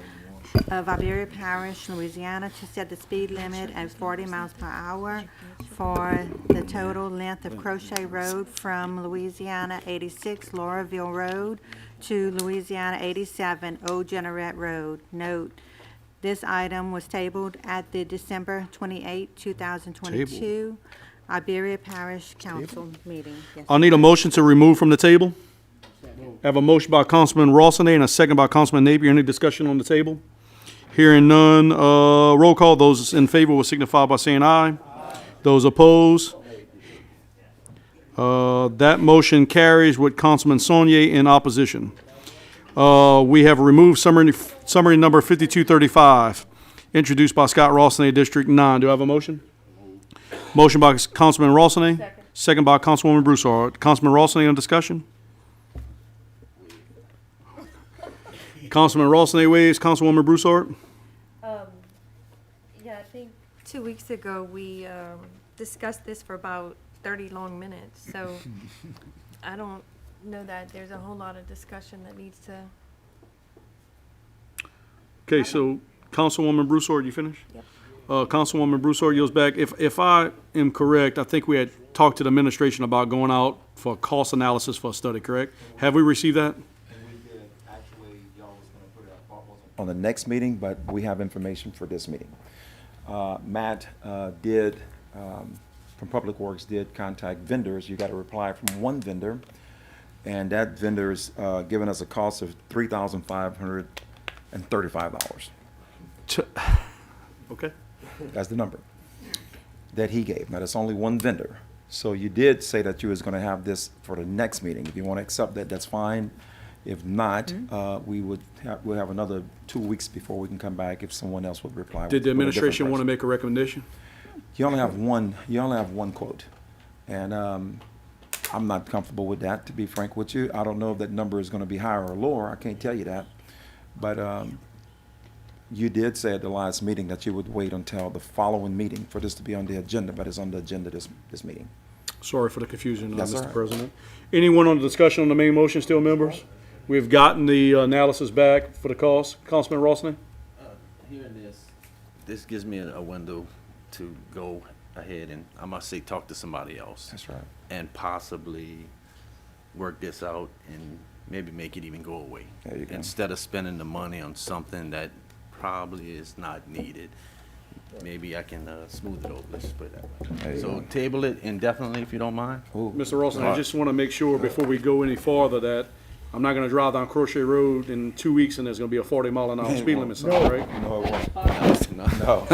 S4: of Iberia Parish, Louisiana, to set the speed limit at 40 miles per hour for the total length of Crochet Road from Louisiana 86 Lauraville Road to Louisiana 87 Old Generette Road. Note, this item was tabled at the December 28, 2022 Iberia Parish Council meeting. Yes.
S1: I'll need a motion to remove from the table. I have a motion by Councilman Rossini and a second by Councilman Napier. Any discussion on the table? Hearing none, roll call. Those in favor will signify by saying aye. Those opposed? That motion carries with Councilman Saunier in opposition. We have removed summary number 5235, introduced by Scott Rossini, District 9. Do I have a motion? Motion by Councilman Rossini. Second by Councilwoman Broussard. Councilman Rossini on discussion? Councilman Rossini waives. Councilwoman Broussard?
S18: Yeah, I think 2 weeks ago, we discussed this for about 30 long minutes, so I don't know that there's a whole lot of discussion that needs to.
S1: Okay, so Councilwoman Broussard, you finished?
S18: Yep.
S1: Councilwoman Broussard yields back. If I am correct, I think we had talked to the administration about going out for cost analysis for a study, correct? Have we received that?
S15: On the next meeting, but we have information for this meeting. Matt from Public Works did contact vendors. You got a reply from one vendor, and that vendor's given us a cost of $3,535.
S1: Okay.
S15: That's the number that he gave. Now, that's only one vendor. So you did say that you was gonna have this for the next meeting. If you wanna accept that, that's fine. If not, we'll have another 2 weeks before we can come back if someone else would reply.
S1: Did the
S15: with a different
S1: administration want to
S15: price.
S1: make a recommendation?
S15: You only have one quote. And I'm not comfortable with that, to be frank with you. I don't know if that number is gonna be higher or lower. I can't tell you that. But you did say at the last meeting that you would wait until the following meeting for this to be on the agenda, but it's on the agenda this meeting.
S1: Sorry for the confusion,
S15: That's all
S1: Mr.
S15: right.
S1: President. Anyone on the discussion on the main motion still, members? We've gotten the analysis back for the cost. Councilman Rossman?
S13: Hearing this gives me a window to go ahead and, I must say, talk to somebody else.
S15: That's right.
S13: And possibly work this out and maybe make it even go away.
S15: There you go.
S13: Instead of spending the money on something that probably is not needed. Maybe I can smooth it over, let's just put it that
S15: There
S13: way.
S15: you
S13: So
S15: go.
S13: table it indefinitely if you don't mind.
S1: Mr. Rossman, I just want to make sure before we go any farther that I'm not going to drive down Crochet Road in 2 weeks and there's going to be a 40-mile-an-hour speed limit sign, right?
S15: No, it won't. No.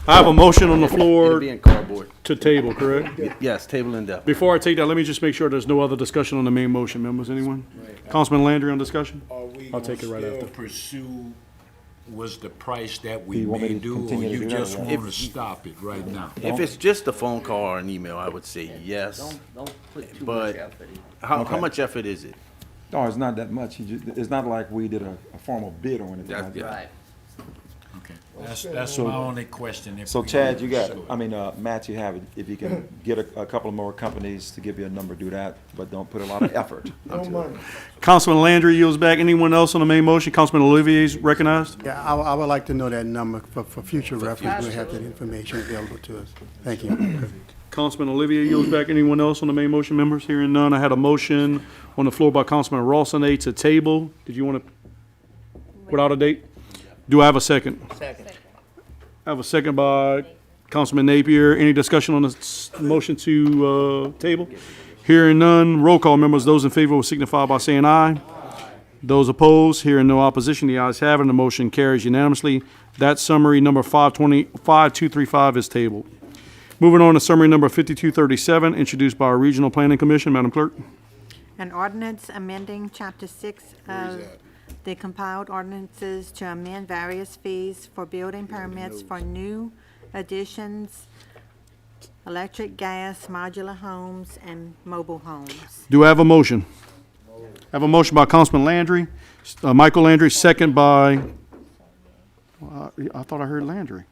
S1: I have a motion on the floor
S13: It'll be in cardboard.
S1: to table, correct?
S13: Yes, table indefinitely.
S1: Before I take that, let me just make sure there's no other discussion on the main motion, members. Anyone? Councilman Landry on discussion? I'll take it right after.
S14: Pursue was the price that
S15: Do
S14: we
S15: you want me
S14: may
S15: to
S14: do, or
S15: continue to
S14: you
S15: do that,
S14: just
S15: or what?
S14: want to stop it right now?
S13: If it's just a phone call or an email, I would say yes.
S2: Don't put too
S13: But
S2: much effort in.
S13: how
S15: Okay.
S13: much effort is it?
S15: No, it's not that much. It's not like we did a formal bid or anything like that.
S2: Right.
S14: Okay, that's my only question. If
S15: So
S14: we
S15: Chad,
S14: can
S15: you got,
S14: pursue it.
S15: I mean, Matt, you have it. If you can get a couple more companies to give you a number, do that, but don't put a lot of effort into it.
S1: Councilman Landry yields back. Anyone else on the main motion? Councilman Olivier's recognized.
S11: Yeah, I would like to know that number for future reference. We'll have that information available to us. Thank you.
S1: Councilman Olivier yields back. Anyone else on the main motion, members? Hearing none. I had a motion on the floor by Councilman Rawson to table. Did you want to, without a date? Do I have a second?
S2: Second.
S1: I have a second by Councilman Napier. Any discussion on the motion to table? Hearing none. Roll call, members. Those in favor will signify by saying aye. Those opposed, hearing no opposition, the ayes have it, and the motion carries unanimously. That summary number 5235 is tabled. Moving on to summary number 5237, introduced by our Regional Planning Commission. Madam Clerk.
S4: An ordinance amending Chapter 6 of the compiled ordinances to amend various fees for building permits for new additions, electric, gas, modular homes, and mobile homes.
S1: Do I have a motion? I have a motion by Councilman Landry, Michael Landry, second by, I thought I heard Landry.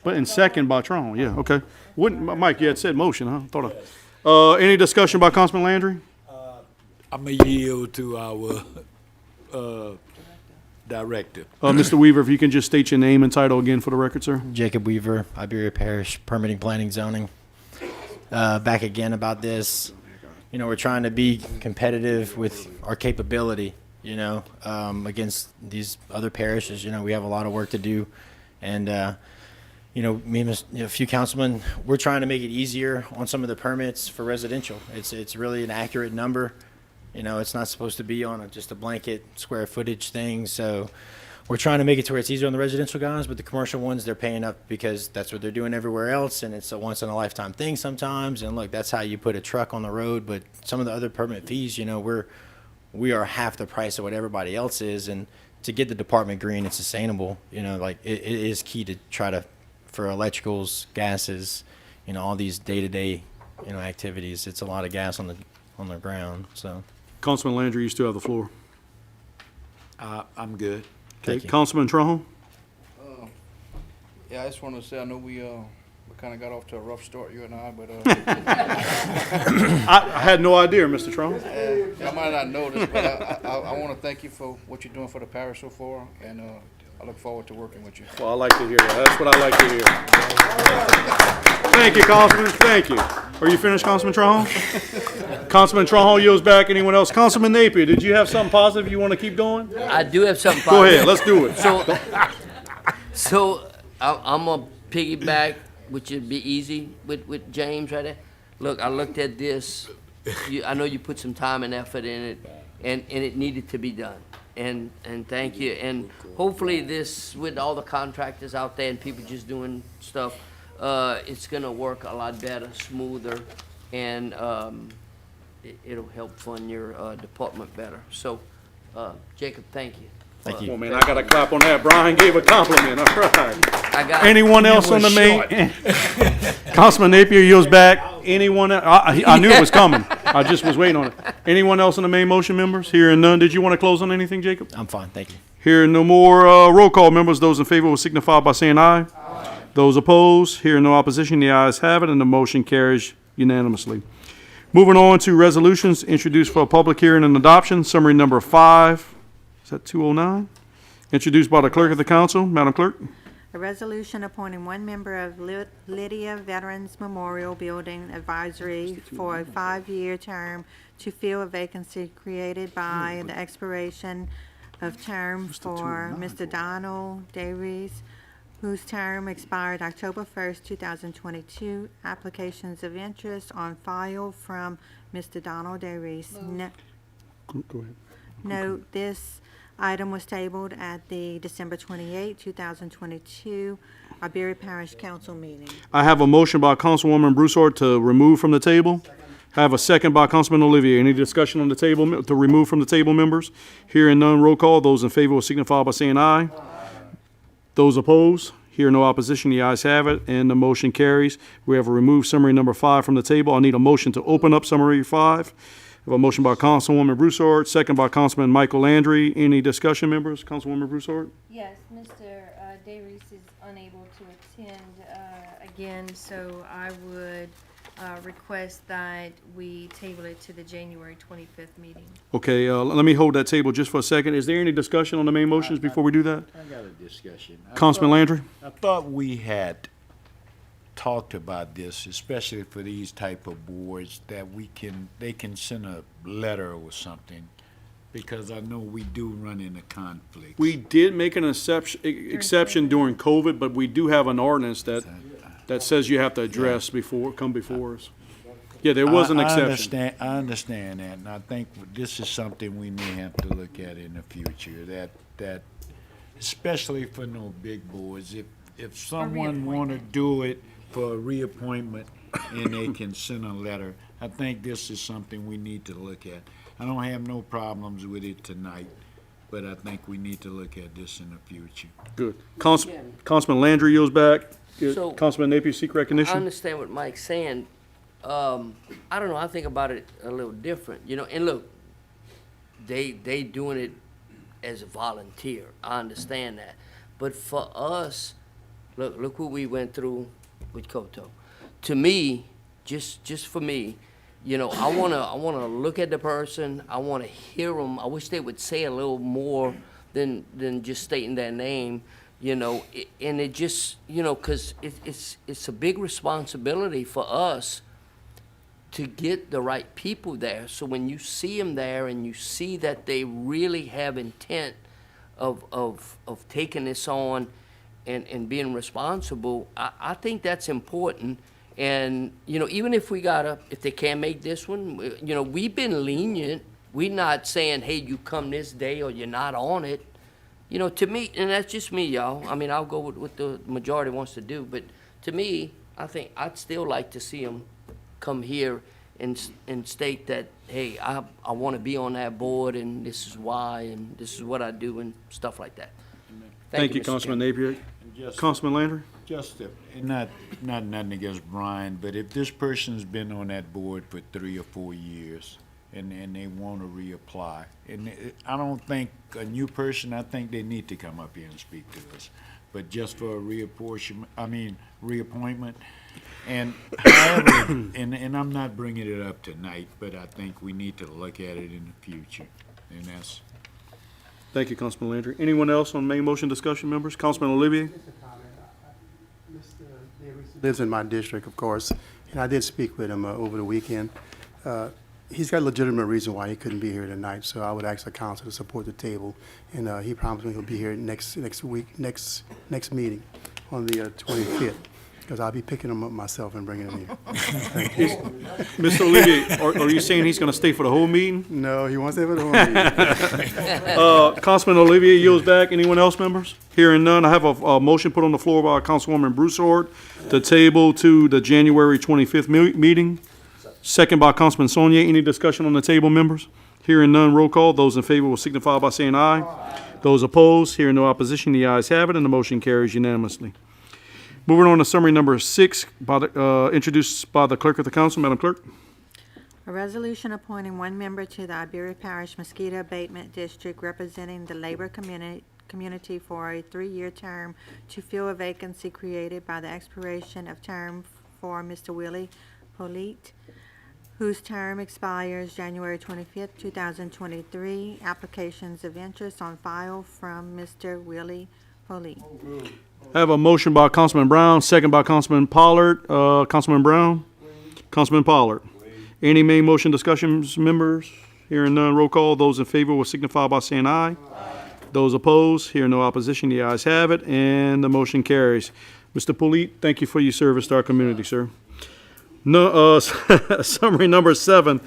S1: But in second by Tron, yeah, okay. Wouldn't, Mike, you had said motion, huh? Thought any discussion by Councilman Landry?
S14: I'm gonna yield to our director.
S1: Mr. Weaver, if you can just state your name and title again for the record, sir.
S16: Jacob Weaver, Iberia Parish, Permitting, Planning, Zoning. Back again about this. You know, we're trying to be competitive with our capability, you know, against these other parishes. You know, we have a lot of work to do. And, you know, me and a few councilmen, we're trying to make it easier on some of the permits for residential. It's really an accurate number. You know, it's not supposed to be on just a blanket square footage thing. So we're trying to make it to where it's easier on the residential guys, but the commercial ones, they're paying up because that's what they're doing everywhere else. And it's a once in a lifetime thing sometimes. And look, that's how you put a truck on the road. But some of the other permit fees, you know, we are half the price of what everybody else is. And to get the department green and sustainable, you know, like it is key to try to, for electricals, gases, you know, all these day-to-day, you know, activities. It's a lot of gas on the ground. So
S1: Councilman Landry, you still have the floor.
S14: I'm good.
S1: Okay,
S16: Thank you.
S1: Councilman Trahan?
S17: Yeah, I just wanted to say, I know we kind of got off to a rough start, you and I, but
S1: I had no idea, Mr. Trahan.
S17: I might not know this, but I want to thank you for what you're doing for the parish so far, and I look forward to working with you.
S1: Well, I like to hear that. That's what I like to hear. Thank you, Councilman. Thank you. Are you finished, Councilman Trahan? Councilman Trahan yields back. Anyone else? Councilman Napier, did you have something positive you want to keep going?
S2: I do have something
S1: Go ahead,
S2: positive.
S1: let's do it.
S2: So I'm gonna piggyback, which would be easy with James right there. Look, I looked at this. I know you put some time and effort in it, and it needed to be done. And thank you. And hopefully this, with all the contractors out there and people just doing stuff, it's gonna work a lot better, smoother, and it'll help fund your department better. So, Jacob, thank you.
S16: Thank you.
S1: Oh, man, I got to clap on that. Brian gave a compliment. All right.
S2: I got
S1: Anyone else on the main? Councilman Napier yields back. Anyone? I knew it was coming. I just was waiting on it. Anyone else on the main motion, members? Hearing none. Did you want to close on anything, Jacob?
S16: I'm fine, thank you.
S1: Hearing no more roll call, members. Those in favor will signify by saying aye. Aye. Those opposed, hearing no opposition, the ayes have it, and the motion carries unanimously. Moving on to resolutions introduced for a public hearing and adoption. Summary number 5. Is that 209? Introduced by the clerk of the council. Madam Clerk.
S4: A resolution appointing one member of Lydia Veterans Memorial Building Advisory for a 5-year term to fill a vacancy created by the expiration of term for Mr. Donald Davies, whose term expired October 1st, 2022. Applications of interest on file from Mr. Donald Davies.
S1: Go ahead.
S4: Note, this item was tabled at the December 28, 2022 Iberia Parish Council meeting.
S1: I have a motion by Councilwoman Broussard to remove from the table. I have a second by Councilman Olivier. Any discussion on the table to remove from the table, members? Hearing none, roll call. Those in favor will signify by saying aye. Those opposed, hear no opposition, the ayes have it, and the motion carries. We have a removed summary number 5 from the table. I need a motion to open up summary 5. I have a motion by Councilwoman Broussard, second by Councilman Michael Landry. Any discussion, members? Councilwoman Broussard?
S18: Yes, Mr. Davies is unable to attend again, so I would request that we table it to the January 25th meeting.
S1: Okay, let me hold that table just for a second. Is there any discussion on the main motions before we do that?
S14: I got a discussion.
S1: Councilman Landry?
S14: I thought we had talked about this, especially for these type of boards, that they can send a letter or something, because I know we do run into conflicts.
S1: We did make an exception during COVID, but we do have an ordinance that says you have to address come before us. Yeah, there was an exception.
S14: I understand that, and I think this is something we may have to look at in the future, that especially for no big boards, if someone want to do it for a reappointment and they can send a letter, I think this is something we need to look at. I don't have no problems with it tonight, but I think we need to look at this in the future.
S1: Good. Councilman Landry yields back.
S2: So-
S1: Councilman Napier, seek
S2: I
S1: recognition.
S2: understand what Mike's saying. I don't know, I think about it a little different, and look, they doing it as a volunteer. I understand that. But for us, look what we went through with Koto. To me, just for me, I wanna look at the person. I wanna hear them. I wish they would say a little more than just stating their name. And it just, 'cause it's a big responsibility for us to get the right people there. So when you see them there and you see that they really have intent of taking this on and being responsible, I think that's important. And, even if if they can't make this one, we've been lenient. We're not saying, hey, you come this day or you're not on it. To me, and that's just me, y'all. I mean, I'll go with what the majority wants to do. But to me, I think I'd still like to see them come here and state that, hey, I want to be on that board, and this is why, and this is what I do, and stuff like that.
S1: Thank you,
S2: Mr.
S1: Councilman
S2: Chairman.
S1: Napier. Councilman Landry?
S14: Not nothing against Brian, but if this person's been on that board for 3 or 4 years and they want to reapply, I don't think a new person, I think they need to come up here and speak to us. But just for a reappointment, and however, and I'm not bringing it up tonight, but I think we need to look at it in the future, and that's.
S1: Thank you, Councilman Landry. Anyone else on main motion discussion, members? Councilman Olivier?
S11: Just a comment. Mr. Davis lives in my district, of course, and I did speak with him over the weekend. He's got a legitimate reason why he couldn't be here tonight, so I would ask the council to support the table, and he promised me he'll be here next meeting on the 25th, because I'll be picking him up myself and bringing him here. Thank you.
S1: Mr. Olivier, are you saying he's going to stay for the whole meeting?
S11: No, he wants to stay for the whole meeting.
S1: Councilman Olivier yields back. Anyone else, members? Hearing none, I have a motion put on the floor by Councilwoman Broussard to table to the January 25th meeting. Second by Councilman Saunier. Any discussion on the table, members? Hearing none, roll call. Those in favor will signify by saying aye. Those opposed, hearing no opposition, the ayes have it, and the motion carries unanimously. Moving on to summary number 6, introduced by the clerk of the council. Madam Clerk.
S4: A resolution appointing one member to the Iberia Parish Mosquito Abatement District representing the labor community for a 3-year term to fill a vacancy created by the expiration of term for Mr. Willie Polite, whose term expires January 25th, 2023. Applications of interest on file from Mr. Willie Polite.
S1: I have a motion by Councilman Brown, second by Councilman Pollard. Councilman Brown? Councilman Pollard? Any main motion discussions, members? Hearing none, roll call. Those in favor will signify by saying aye. Those opposed, hearing no opposition, the ayes have it, and the motion carries. Mr. Polite, thank you for your service to our community, sir. No, summary number 7,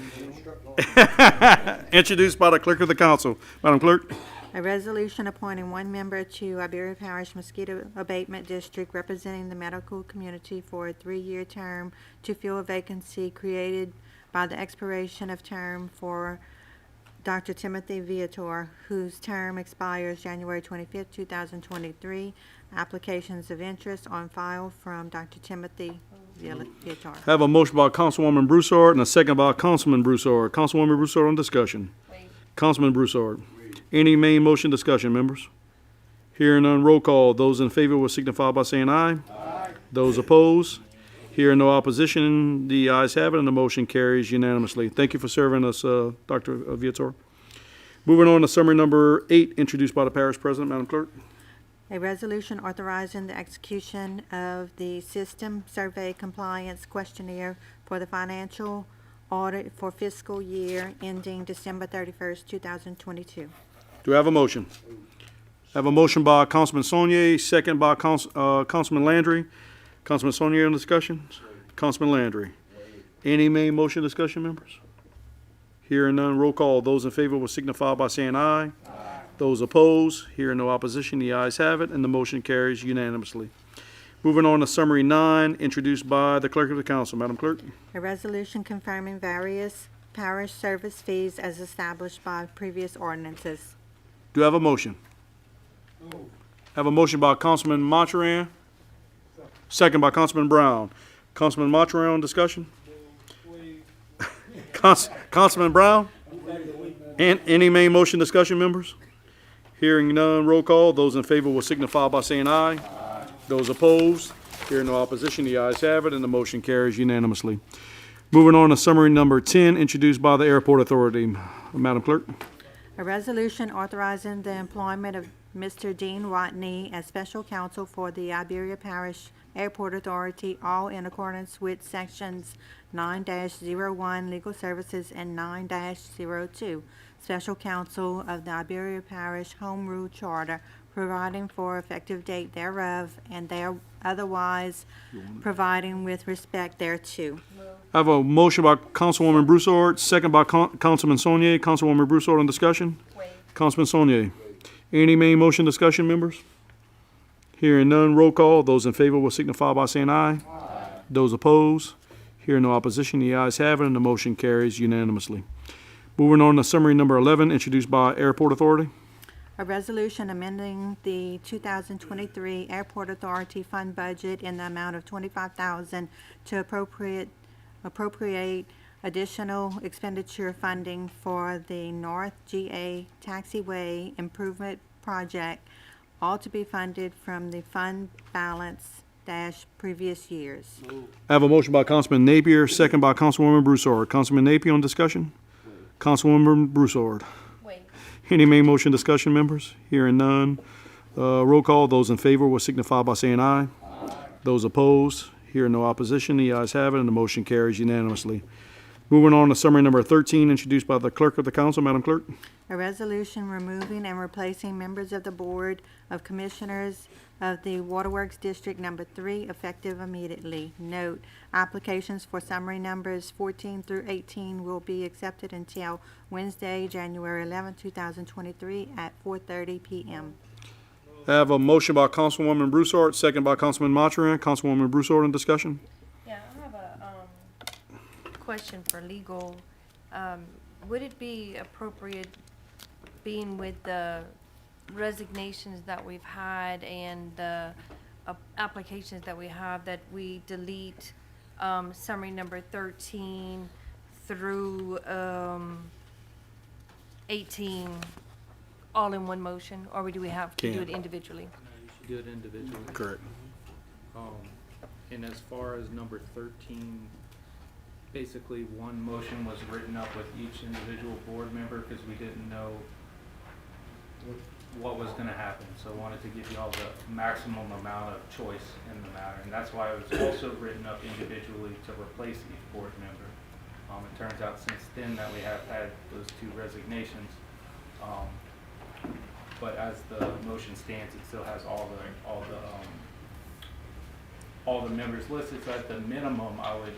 S1: introduced by the clerk of the council. Madam Clerk.
S4: A resolution appointing one member to Iberia Parish Mosquito Abatement District representing the medical community for a 3-year term to fill a vacancy created by the expiration of term for Dr. Timothy Viator, whose term expires January 25th, 2023. Applications of interest on file from Dr. Timothy Viator.
S1: I have a motion by Councilwoman Broussard and a second by Councilman Broussard. Councilwoman Broussard on discussion. Councilman Broussard. Any main motion discussion, members? Hearing none, roll call. Those in favor will signify by saying aye. Those opposed, hearing no opposition, the ayes have it, and the motion carries unanimously. Thank you for serving us, Dr. Viator. Moving on to summary number 8, introduced by the parish president. Madam Clerk.
S4: A resolution authorizing the execution of the System Survey Compliance Questionnaire for the financial audit for fiscal year ending December 31st, 2022.
S1: Do I have a motion? I have a motion by Councilman Saunier, second by Councilman Landry. Councilman Saunier on discussion? Councilman Landry. Any main motion discussion, members? Hearing none, roll call. Those in favor will signify by saying aye. Those opposed, hearing no opposition, the ayes have it, and the motion carries unanimously. Moving on to summary 9, introduced by the clerk of the council. Madam Clerk.
S4: A resolution confirming various parish service fees as established by previous ordinances.
S1: Do I have a motion? I have a motion by Councilman Montaran, second by Councilman Brown. Councilman Montaran on discussion? Councilman Brown? And any main motion discussion, members? Hearing none, roll call. Those in favor will signify by saying aye. Those opposed, hearing no opposition, the ayes have it, and the motion carries unanimously. Moving on to summary number 10, introduced by the Airport Authority. Madam Clerk.
S4: A resolution authorizing the employment of Mr. Dean Watney as special counsel for the Iberia Parish Airport Authority, all in accordance with sections 9-01 Legal Services and 9-02 Special Counsel of the Iberia Parish Home Rule Charter, providing for effective date thereof and otherwise providing with respect thereto.
S1: I have a motion by Councilwoman Broussard, second by Councilman Saunier. Councilwoman Broussard on discussion? Councilman Saunier. Any main motion discussion, members? Hearing none, roll call. Those in favor will signify by saying aye. Those opposed, hearing no opposition, the ayes have it, and the motion carries unanimously. Moving on to summary number 11, introduced by Airport Authority.
S4: A resolution amending the 2023 Airport Authority Fund budget in the amount of $25,000 to appropriate additional expenditure funding for the North GA Taxiway Improvement Project, all to be funded from the fund balance previous years.
S1: I have a motion by Councilman Napier, second by Councilwoman Broussard. Councilman Napier on discussion? Councilwoman Broussard. Any main motion discussion, members? Hearing none. Roll call. Those in favor will signify by saying aye. Those opposed, Here, no opposition. The ayes have it, and the motion carries unanimously. Moving on to summary number 13, introduced by the clerk of the council. Madam Clerk.
S4: A resolution removing and replacing members of the Board of Commissioners of the Waterworks District Number 3, effective immediately. Note, applications for summary numbers 14 through 18 will be accepted until Wednesday, January 11, 2023 at 4:30 p.m.
S1: I have a motion by Councilwoman Broussard, second by Councilman Mathurin. Councilwoman Broussard in discussion.
S18: Yeah, I have a question for legal. Would it be appropriate, being with the resignations that we've had and the applications that we have, that we delete summary number 13 through 18 all in one motion, or do we have to do it individually?
S19: Do it individually.
S1: Correct.
S19: And as far as number 13, basically one motion was written up with each individual board member because we didn't know what was going to happen. So I wanted to give you all the maximum amount of choice in the matter. And that's why it was also written up individually to replace each board member. It turns out since then that we have had those 2 resignations. But as the motion stands, it still has all the members listed. So at the minimum, I would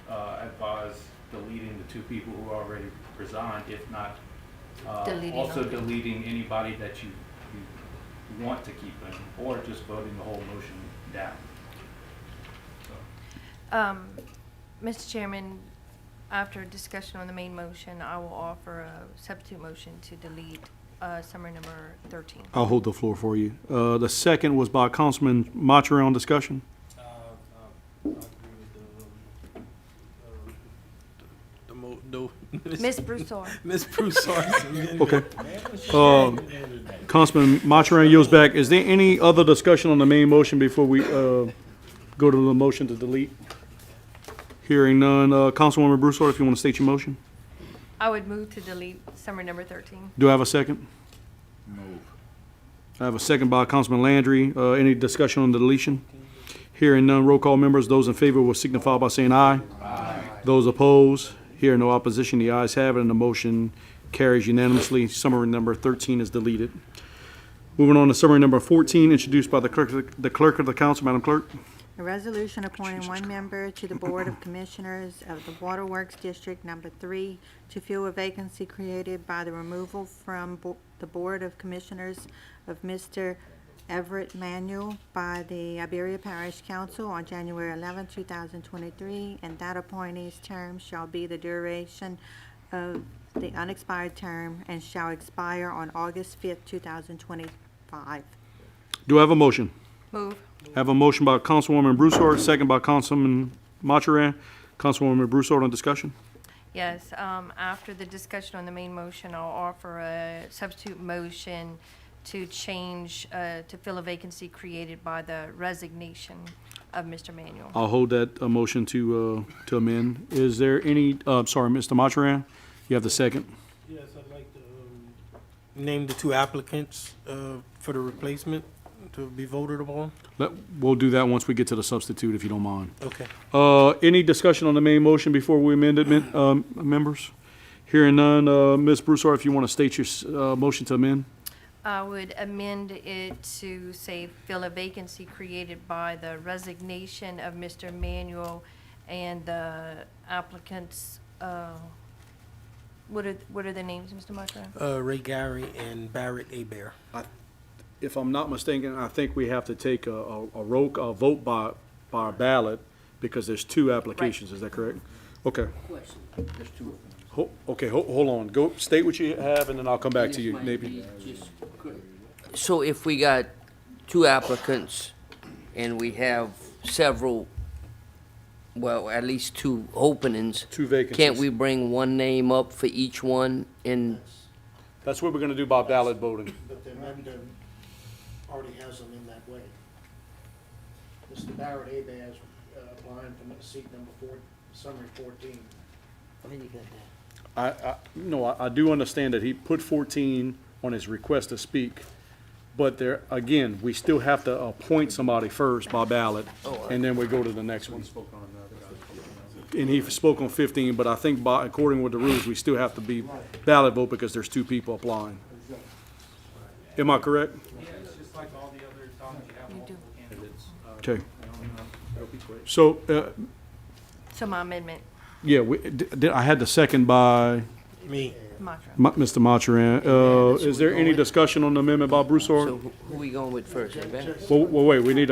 S19: advise deleting the 2 people who already resigned, if not also deleting anybody that you want to keep in, or just voting the whole motion down.
S18: Mr. Chairman, after discussion on the main motion, I will offer a substitute motion to delete summary number 13.
S1: I'll hold the floor for you. The second was by Councilman Mathurin on discussion.
S18: Ms. Broussard.
S20: Ms. Broussard.
S1: Okay. Councilman Mathurin yields back. Is there any other discussion on the main motion before we go to the motion to delete? Hearing none. Councilwoman Broussard, if you want to state your motion.
S18: I would move to delete summary number 13.
S1: Do I have a second?
S14: Move.
S1: I have a second by Councilman Landry. Any discussion on the deletion? Hearing none. Roll call members. Those in favor will signify by saying aye. Aye. Those opposed? Hearing no opposition, the ayes have it, and the motion carries unanimously. Summary number 13 is deleted. Moving on to summary number 14, introduced by the clerk of the council. Madam Clerk.
S4: A resolution appointing one member to the Board of Commissioners of the Waterworks District Number 3 to fill a vacancy created by the removal from the Board of Commissioners of Mr. Everett Manuel by the Iberia Parish Council on January 11, 2023, and that appointee's term shall be the duration of the unexpired term and shall expire on August 5th, 2025.
S1: Do I have a motion?
S18: Move.
S1: I have a motion by Councilwoman Broussard, second by Councilman Mathurin. Councilwoman Broussard on discussion.
S18: Yes, after the discussion on the main motion, I'll offer a substitute motion to change, to fill a vacancy created by the resignation of Mr. Manuel.
S1: I'll hold that motion to amend. Is there any, sorry, Mr. Mathurin, you have the second.
S20: Yes, I'd like to name the 2 applicants for the replacement to be voted upon.
S1: We'll do that once we get to the substitute, if you don't mind.
S20: Okay.
S1: Any discussion on the main motion before we amend it, members? Hearing none, Ms. Broussard, if you want to state your motion to amend.
S18: I would amend it to say fill a vacancy created by the resignation of Mr. Manuel and the applicants, what are the names, Mr. Mathurin?
S20: Ray Gary and Barrett Abear.
S1: If I'm not mistaken, I think we have to take a vote by ballot because there's 2 applications. Is that correct? Okay.
S2: Question. There's 2 of them.
S1: Okay, hold on. Go state what you have, and then I'll come back to you, maybe.
S2: So if we got 2 applicants and we have several, well, at least 2 openings.
S1: 2 vacancies.
S2: Can't we bring one name up for each one and?
S1: That's what we're gonna do by ballot voting.
S21: But the amendment already has them in that way. Mr. Barrett Abear is applying for seat number 4, summary 14.
S2: Where you got that?
S1: No, I do understand that he put 14 on his request to speak. But there, again, we still have to appoint somebody first by ballot, and then we go to the next one. And he spoke on 15, but I think by, according with the rules, we still have to be ballot vote because there's two people applying. Am I correct?
S19: Yeah, it's just like all the other times you have multiple candidates.
S1: Okay.
S19: It'll be quick.
S1: So,
S18: So my amendment,
S1: yeah, I had the second by
S20: Me.
S1: Mr. Mathurin. Is there any discussion on the amendment by Broussard?
S2: So who we going with first, Amen?
S1: Well, wait, we need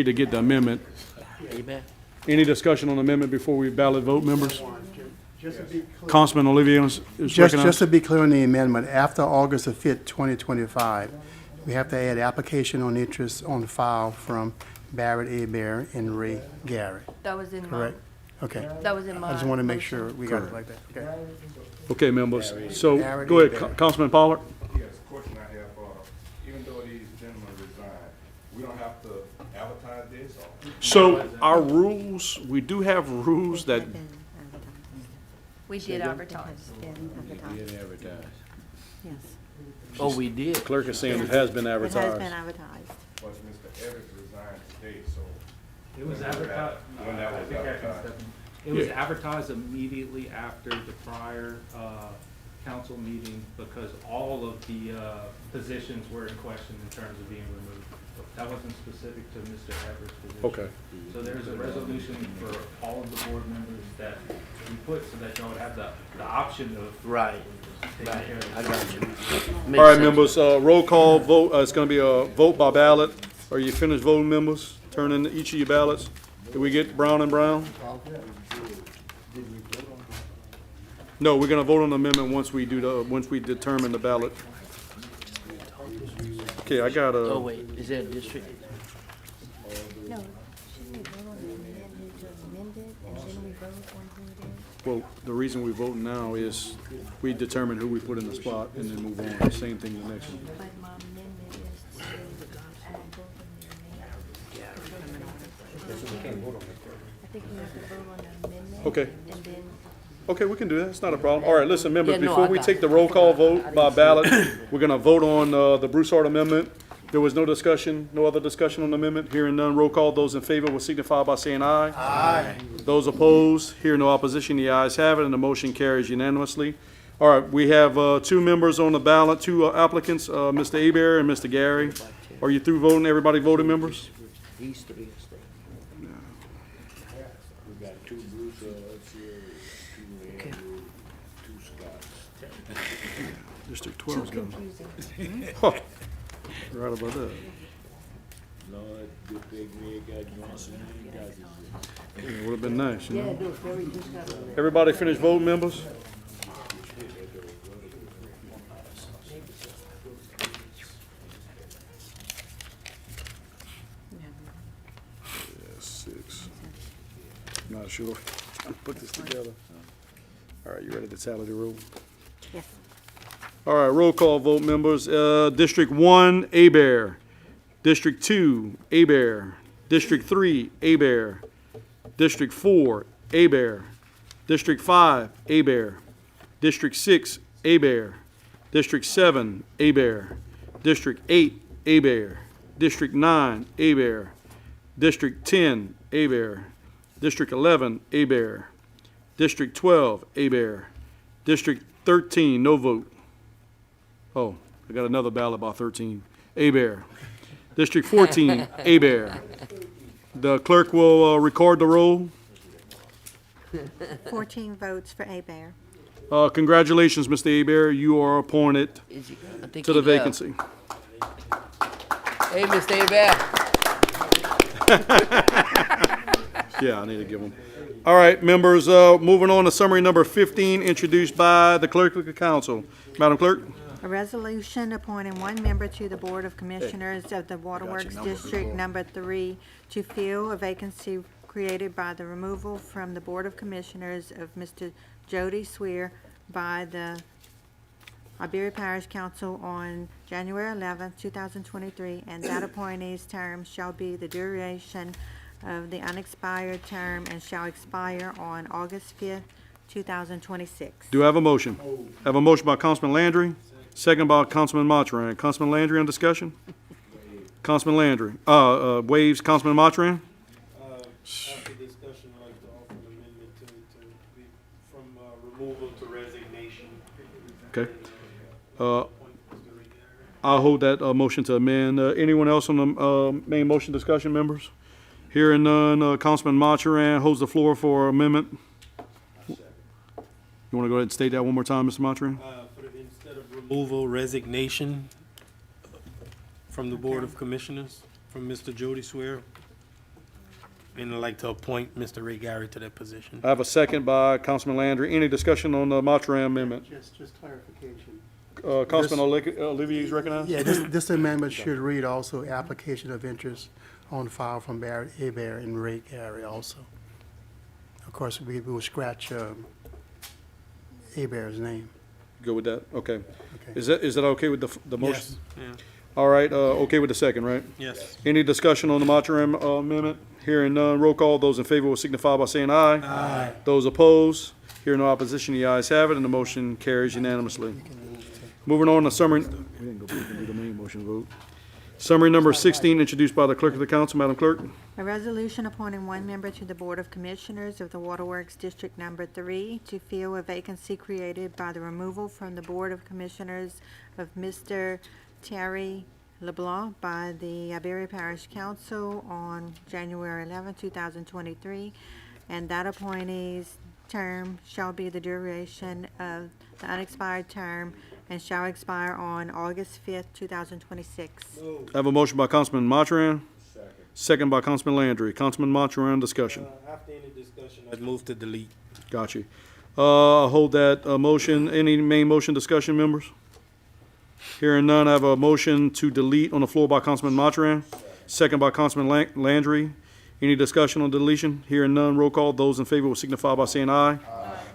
S1: to get the amendment.
S2: Amen?
S1: Any discussion on the amendment before we ballot vote, members? Councilman Olivier is
S11: Just
S1: recognized.
S11: to be clear on the amendment, after August the 5th, 2025, we have to add application on interest on file from Barrett Abear and Ray Gary.
S18: that was in my,
S11: Correct? Okay.
S18: that was in my.
S11: I just want to make
S18: motion.
S11: sure we got it like that. Okay.
S1: Okay, members. So,
S11: Barrett
S1: go ahead,
S11: Abear.
S1: Councilman Pollard.
S6: Yes, question I have, even though these gentlemen resigned, we don't have to advertise this or?
S1: So, our rules, we do have rules that,
S18: We did advertise.
S4: Yes.
S2: Oh, we did.
S1: clerk is saying it has been
S4: It has been
S1: advertised.
S4: advertised.
S6: Was Mr. Evans resigned today, so?
S19: It was advertised,
S6: When that
S19: I
S6: was
S19: think I can
S6: advertised.
S19: step in. It was
S1: Yeah.
S19: advertised immediately after the prior, council meeting because all of the, positions were in question in terms of being removed. That wasn't specific to Mr. Everett's position.
S1: Okay.
S19: So there's a resolution for all of the board members that we put so that y'all would have the option of.
S2: Right.
S19: taking care of
S2: I
S19: it.
S2: got you.
S1: All
S2: Makes
S1: right,
S2: sense.
S1: members, roll call vote, it's gonna be a vote by ballot. Are you finished voting, members? Turn in each of your ballots. Did we get Brown and Brown? No, we're gonna vote on the amendment once we determine the ballot. Okay, I got
S2: Oh,
S1: a,
S2: wait, is that district?
S4: No, shouldn't we vote on the amendment to amend it, and then we vote on who it is?
S1: well, the reason we vote now is we determine who we put in the spot and then move on. Same thing the next one.
S4: But my amendment is to add both of their names. I think we have to vote on the amendment.
S1: Okay.
S4: And then,
S1: Okay, we can do that. It's not a problem. All right, listen, members,
S2: Yeah, no,
S1: before
S2: I
S1: we
S2: got
S1: take
S2: it.
S1: the roll call vote by ballot, we're gonna vote on, the Broussard amendment. There was no discussion, no other discussion on the amendment. Hearing none, roll call. Those in favor will signify by saying aye. Aye. Those opposed, hearing no opposition, the ayes have it, and the motion carries unanimously. All right, we have, two members on the ballot, two applicants, Mr. Abear and Mr. Gary. Are you through voting? Everybody voted, members?
S2: These three are staying.
S14: We got two Broussards here, two Andrews, two Scotts.
S1: District 12's
S4: too
S1: gone.
S4: confusing.
S1: Huh. Right about that.
S14: Lord, good thing we ain't got Johnson and Gus's.
S1: It would've been nice, you
S2: Yeah,
S1: know?
S2: it was very disgusting.
S1: Everybody finished voting, members? Yeah, 6. Not sure. Trying to put this together. All right, you ready to tally the roll?
S4: Yes.
S1: All right, roll call vote, members. District 1, Abear. District 2, Abear. District 3, Abear. District 4, Abear. District 5, Abear. District 6, Abear. District 7, Abear. District 8, Abear. District 9, Abear. District 10, Abear. District 11, Abear. District 12, Abear. District 13, no vote. Oh, I got another ballot by 13. Abear. District 14, Abear. The clerk will record the roll.
S4: 14 votes for Abear.
S1: Congratulations, Mr. Abear. You are appointed
S2: Is he- I think
S1: to the
S2: he left.
S1: vacancy.
S2: Hey, Mr. Abear.
S1: Yeah, I need to give them. All right, members, moving on to summary number 15, introduced by the clerk of the council. Madam Clerk?
S4: A resolution appointing one member to the Board of Commissioners of the Waterworks District Number 3 to fill a vacancy created by the removal from the Board of Commissioners of Mr. Jody Swear by the Iberia Parish Council on January 11, 2023, and that appointee's term shall be the duration of the unexpired term and shall expire on August 5th, 2026.
S1: Do I have a motion? I have a motion by Councilman Landry, second by Councilman Mathurin. Councilman Landry on discussion? Councilman Landry. Waives, Councilman Matran.
S20: After discussion, I'd like to offer an amendment to be from removal to resignation.
S1: Okay. I'll hold that motion to amend. Anyone else on the main motion discussion, members? Hearing none, Councilman Matran holds the floor for amendment. You want to go ahead and state that one more time, Mr. Matran?
S20: Instead of removal, resignation from the Board of Commissioners, from Mr. Jody Swear. And I'd like to appoint Mr. Ray Gary to that position.
S1: I have a second by Councilman Landry. Any discussion on the Matran amendment?
S11: Just clarification.
S1: Councilman Olivier is recognized?
S11: Yeah, this amendment should read also application of interest on file from Barrett Hebert and Ray Gary also. Of course, we will scratch Hebert's name.
S1: Go with that? Okay. Is that okay with the motion?
S20: Yes, yeah.
S1: All right, okay with the second, right?
S20: Yes.
S1: Any discussion on the Matran amendment? Hearing none, roll call. Those in favor will signify by saying aye.
S20: Aye.
S1: Those opposed, hearing no opposition, the ayes have it, and the motion carries unanimously. Moving on to summary. We didn't go back and do the main motion vote. Summary number 16, introduced by the clerk of the council. Madam Clerk.
S4: A resolution appointing one member to the Board of Commissioners of the Waterworks District Number 3 to fill a vacancy created by the removal from the Board of Commissioners of Mr. Terry LeBlanc by the Iberia Parish Council on January 11, 2023, and that appointee's term shall be the duration of the unexpired term and shall expire on August 5th, 2026.
S1: I have a motion by Councilman Matran. Second by Councilman Landry. Councilman Matran, discussion.
S20: After any discussion, I'd move to delete.
S1: Got you. Hold that motion. Any main motion discussion, members? Hearing none, I have a motion to delete on the floor by Councilman Matran. Second by Councilman Landry. Any discussion on deletion? Hearing none, roll call. Those in favor will signify by saying aye.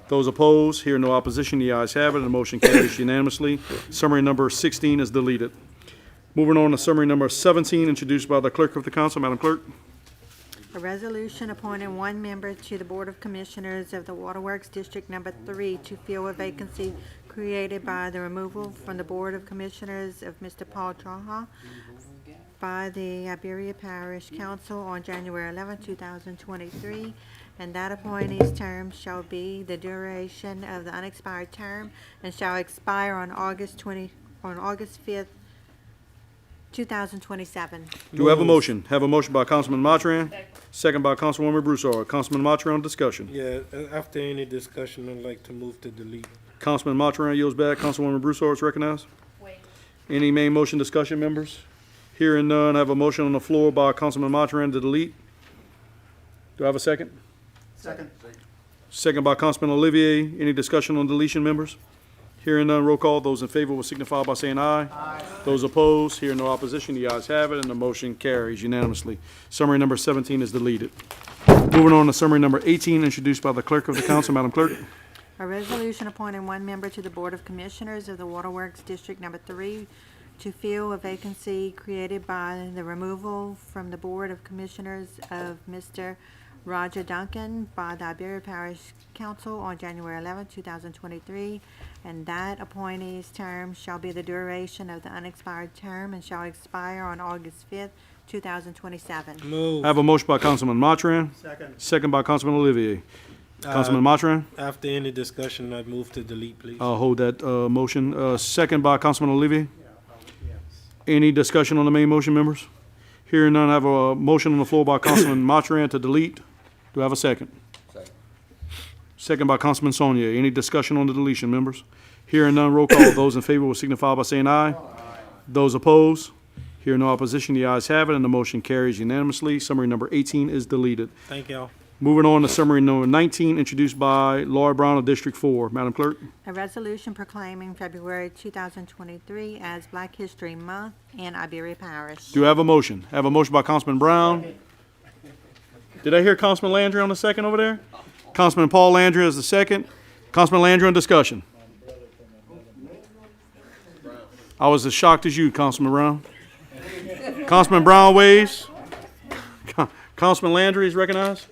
S1: Those opposed, hearing no opposition, the ayes have it, and the motion carries unanimously. Summary number 16 is deleted. Moving on to summary number 17, introduced by the clerk of the council. Madam Clerk.
S4: A resolution appointing one member to the Board of Commissioners of the Waterworks District Number 3 to fill a vacancy created by the removal from the Board of Commissioners of Mr. Paul Traha by the Iberia Parish Council on January 11, 2023, and that appointee's term shall be the duration of the unexpired term and shall expire on August 5th, 2027.
S1: Do we have a motion? Have a motion by Councilman Matran, second by Councilwoman Broussard. Councilman Matran, discussion.
S20: Yeah, after any discussion, I'd like to move to delete.
S1: Councilman Matran yields back. Councilwoman Broussard is recognized. Any main motion discussion, members? Hearing none, I have a motion on the floor by Councilman Matran to delete. Do I have a second?
S11: Second.
S1: Second by Councilman Olivier. Any discussion on deletion, members? Hearing none, roll call. Those in favor will signify by saying aye. Aye. Those opposed, hearing no opposition, the ayes have it, and the motion carries unanimously. Summary number 17 is deleted. Moving on to summary number 18, introduced by the clerk of the council. Madam Clerk.
S4: A resolution appointing one member to the Board of Commissioners of the Waterworks District Number 3 to fill a vacancy created by the removal from the Board of Commissioners of Mr. Roger Duncan by the Iberia Parish Council on January 11, 2023, and that appointee's term shall be the duration of the unexpired term and shall expire on August 5th, 2027.
S20: Move.
S1: I have a motion by Councilman Matran.
S11: Second.
S1: Second by Councilman Olivier. Councilman Matran.
S20: After any discussion, I'd move to delete, please.
S1: I'll hold that motion. Second by Councilman Olivier. Any discussion on the main motion, members? Hearing none, I have a motion on the floor by Councilman Matran to delete. Do I have a second?
S12: Second.
S1: Second by Councilman Saunier. Any discussion on the deletion, members? Hearing none, roll call. Those in favor will signify by saying aye. Those opposed? Hearing no opposition, the ayes have it, and the motion carries unanimously. Summary number 18 is deleted.
S20: Thank y'all.
S1: Moving on to summary number 19, introduced by Laura Brown of District 4. Madam Clerk.
S4: A resolution proclaiming February 2023 as Black History Month in Iberia Parish.
S1: Do I have a motion? I have a motion by Councilman Brown. Did I hear Councilman Landry on the second over there? Councilman Paul Landry is the second. Councilman Landry on discussion. I was as shocked as you, Councilman Brown. Councilman Brown waves. Councilman Landry is recognized.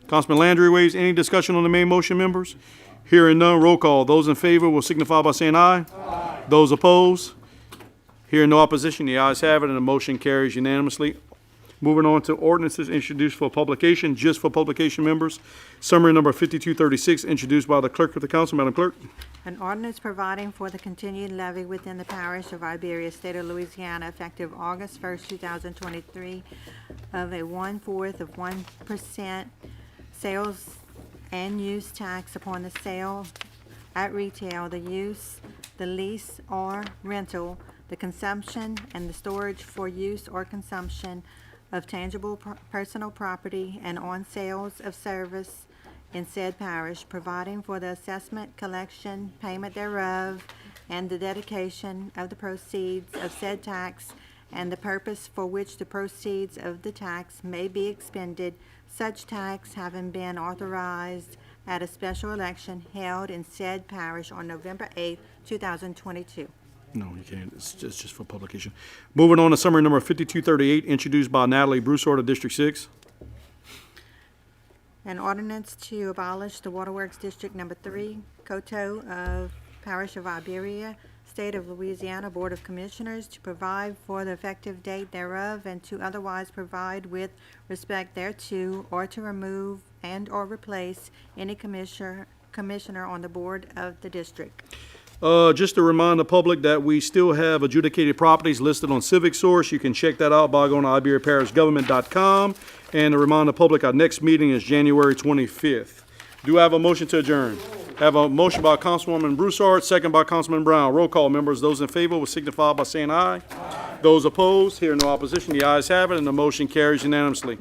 S1: Councilman Landry waves. Any discussion on the main motion, members? Hearing none, roll call. Those in favor will signify by saying aye. Aye. Those opposed? Hearing no opposition, the ayes have it, and the motion carries unanimously. Moving on to ordinances introduced for publication, just for publication members. Summary number 5236, introduced by the clerk of the council. Madam Clerk.
S4: An ordinance providing for the continued levy within the parish of Iberia, state of Louisiana, effective August 1st, 2023, of a 1/4 of 1% sales and use tax upon the sale at retail, the use, the lease or rental, the consumption, and the storage for use or consumption of tangible personal property and on sales of service in said parish, providing for the assessment, collection, payment thereof, and the dedication of the proceeds of said tax, and the purpose for which the proceeds of the tax may be expended, such tax having been authorized at a special election held in said parish on November 8th, 2022.
S1: No, you can't. It's just for publication. Moving on to summary number 5238, introduced by Natalie Broussard of District 6.
S4: An ordinance to abolish the Waterworks District Number 3, Coteau of Parish of Iberia, State of Louisiana Board of Commissioners, to provide for the effective date thereof and to otherwise provide with respect thereto, or to remove and/or replace any commissioner on the board of the district.
S1: Just to remind the public that we still have adjudicated properties listed on Civic Source. You can check that out by going to iberiaparishgovernment.com. And to remind the public, our next meeting is January 25th. Do I have a motion to adjourn? Have a motion by Councilwoman Broussard, second by Councilman Brown. Roll call, members. Those in favor will signify by saying aye. Those opposed, hearing no opposition, the ayes have it, and the motion carries unanimously.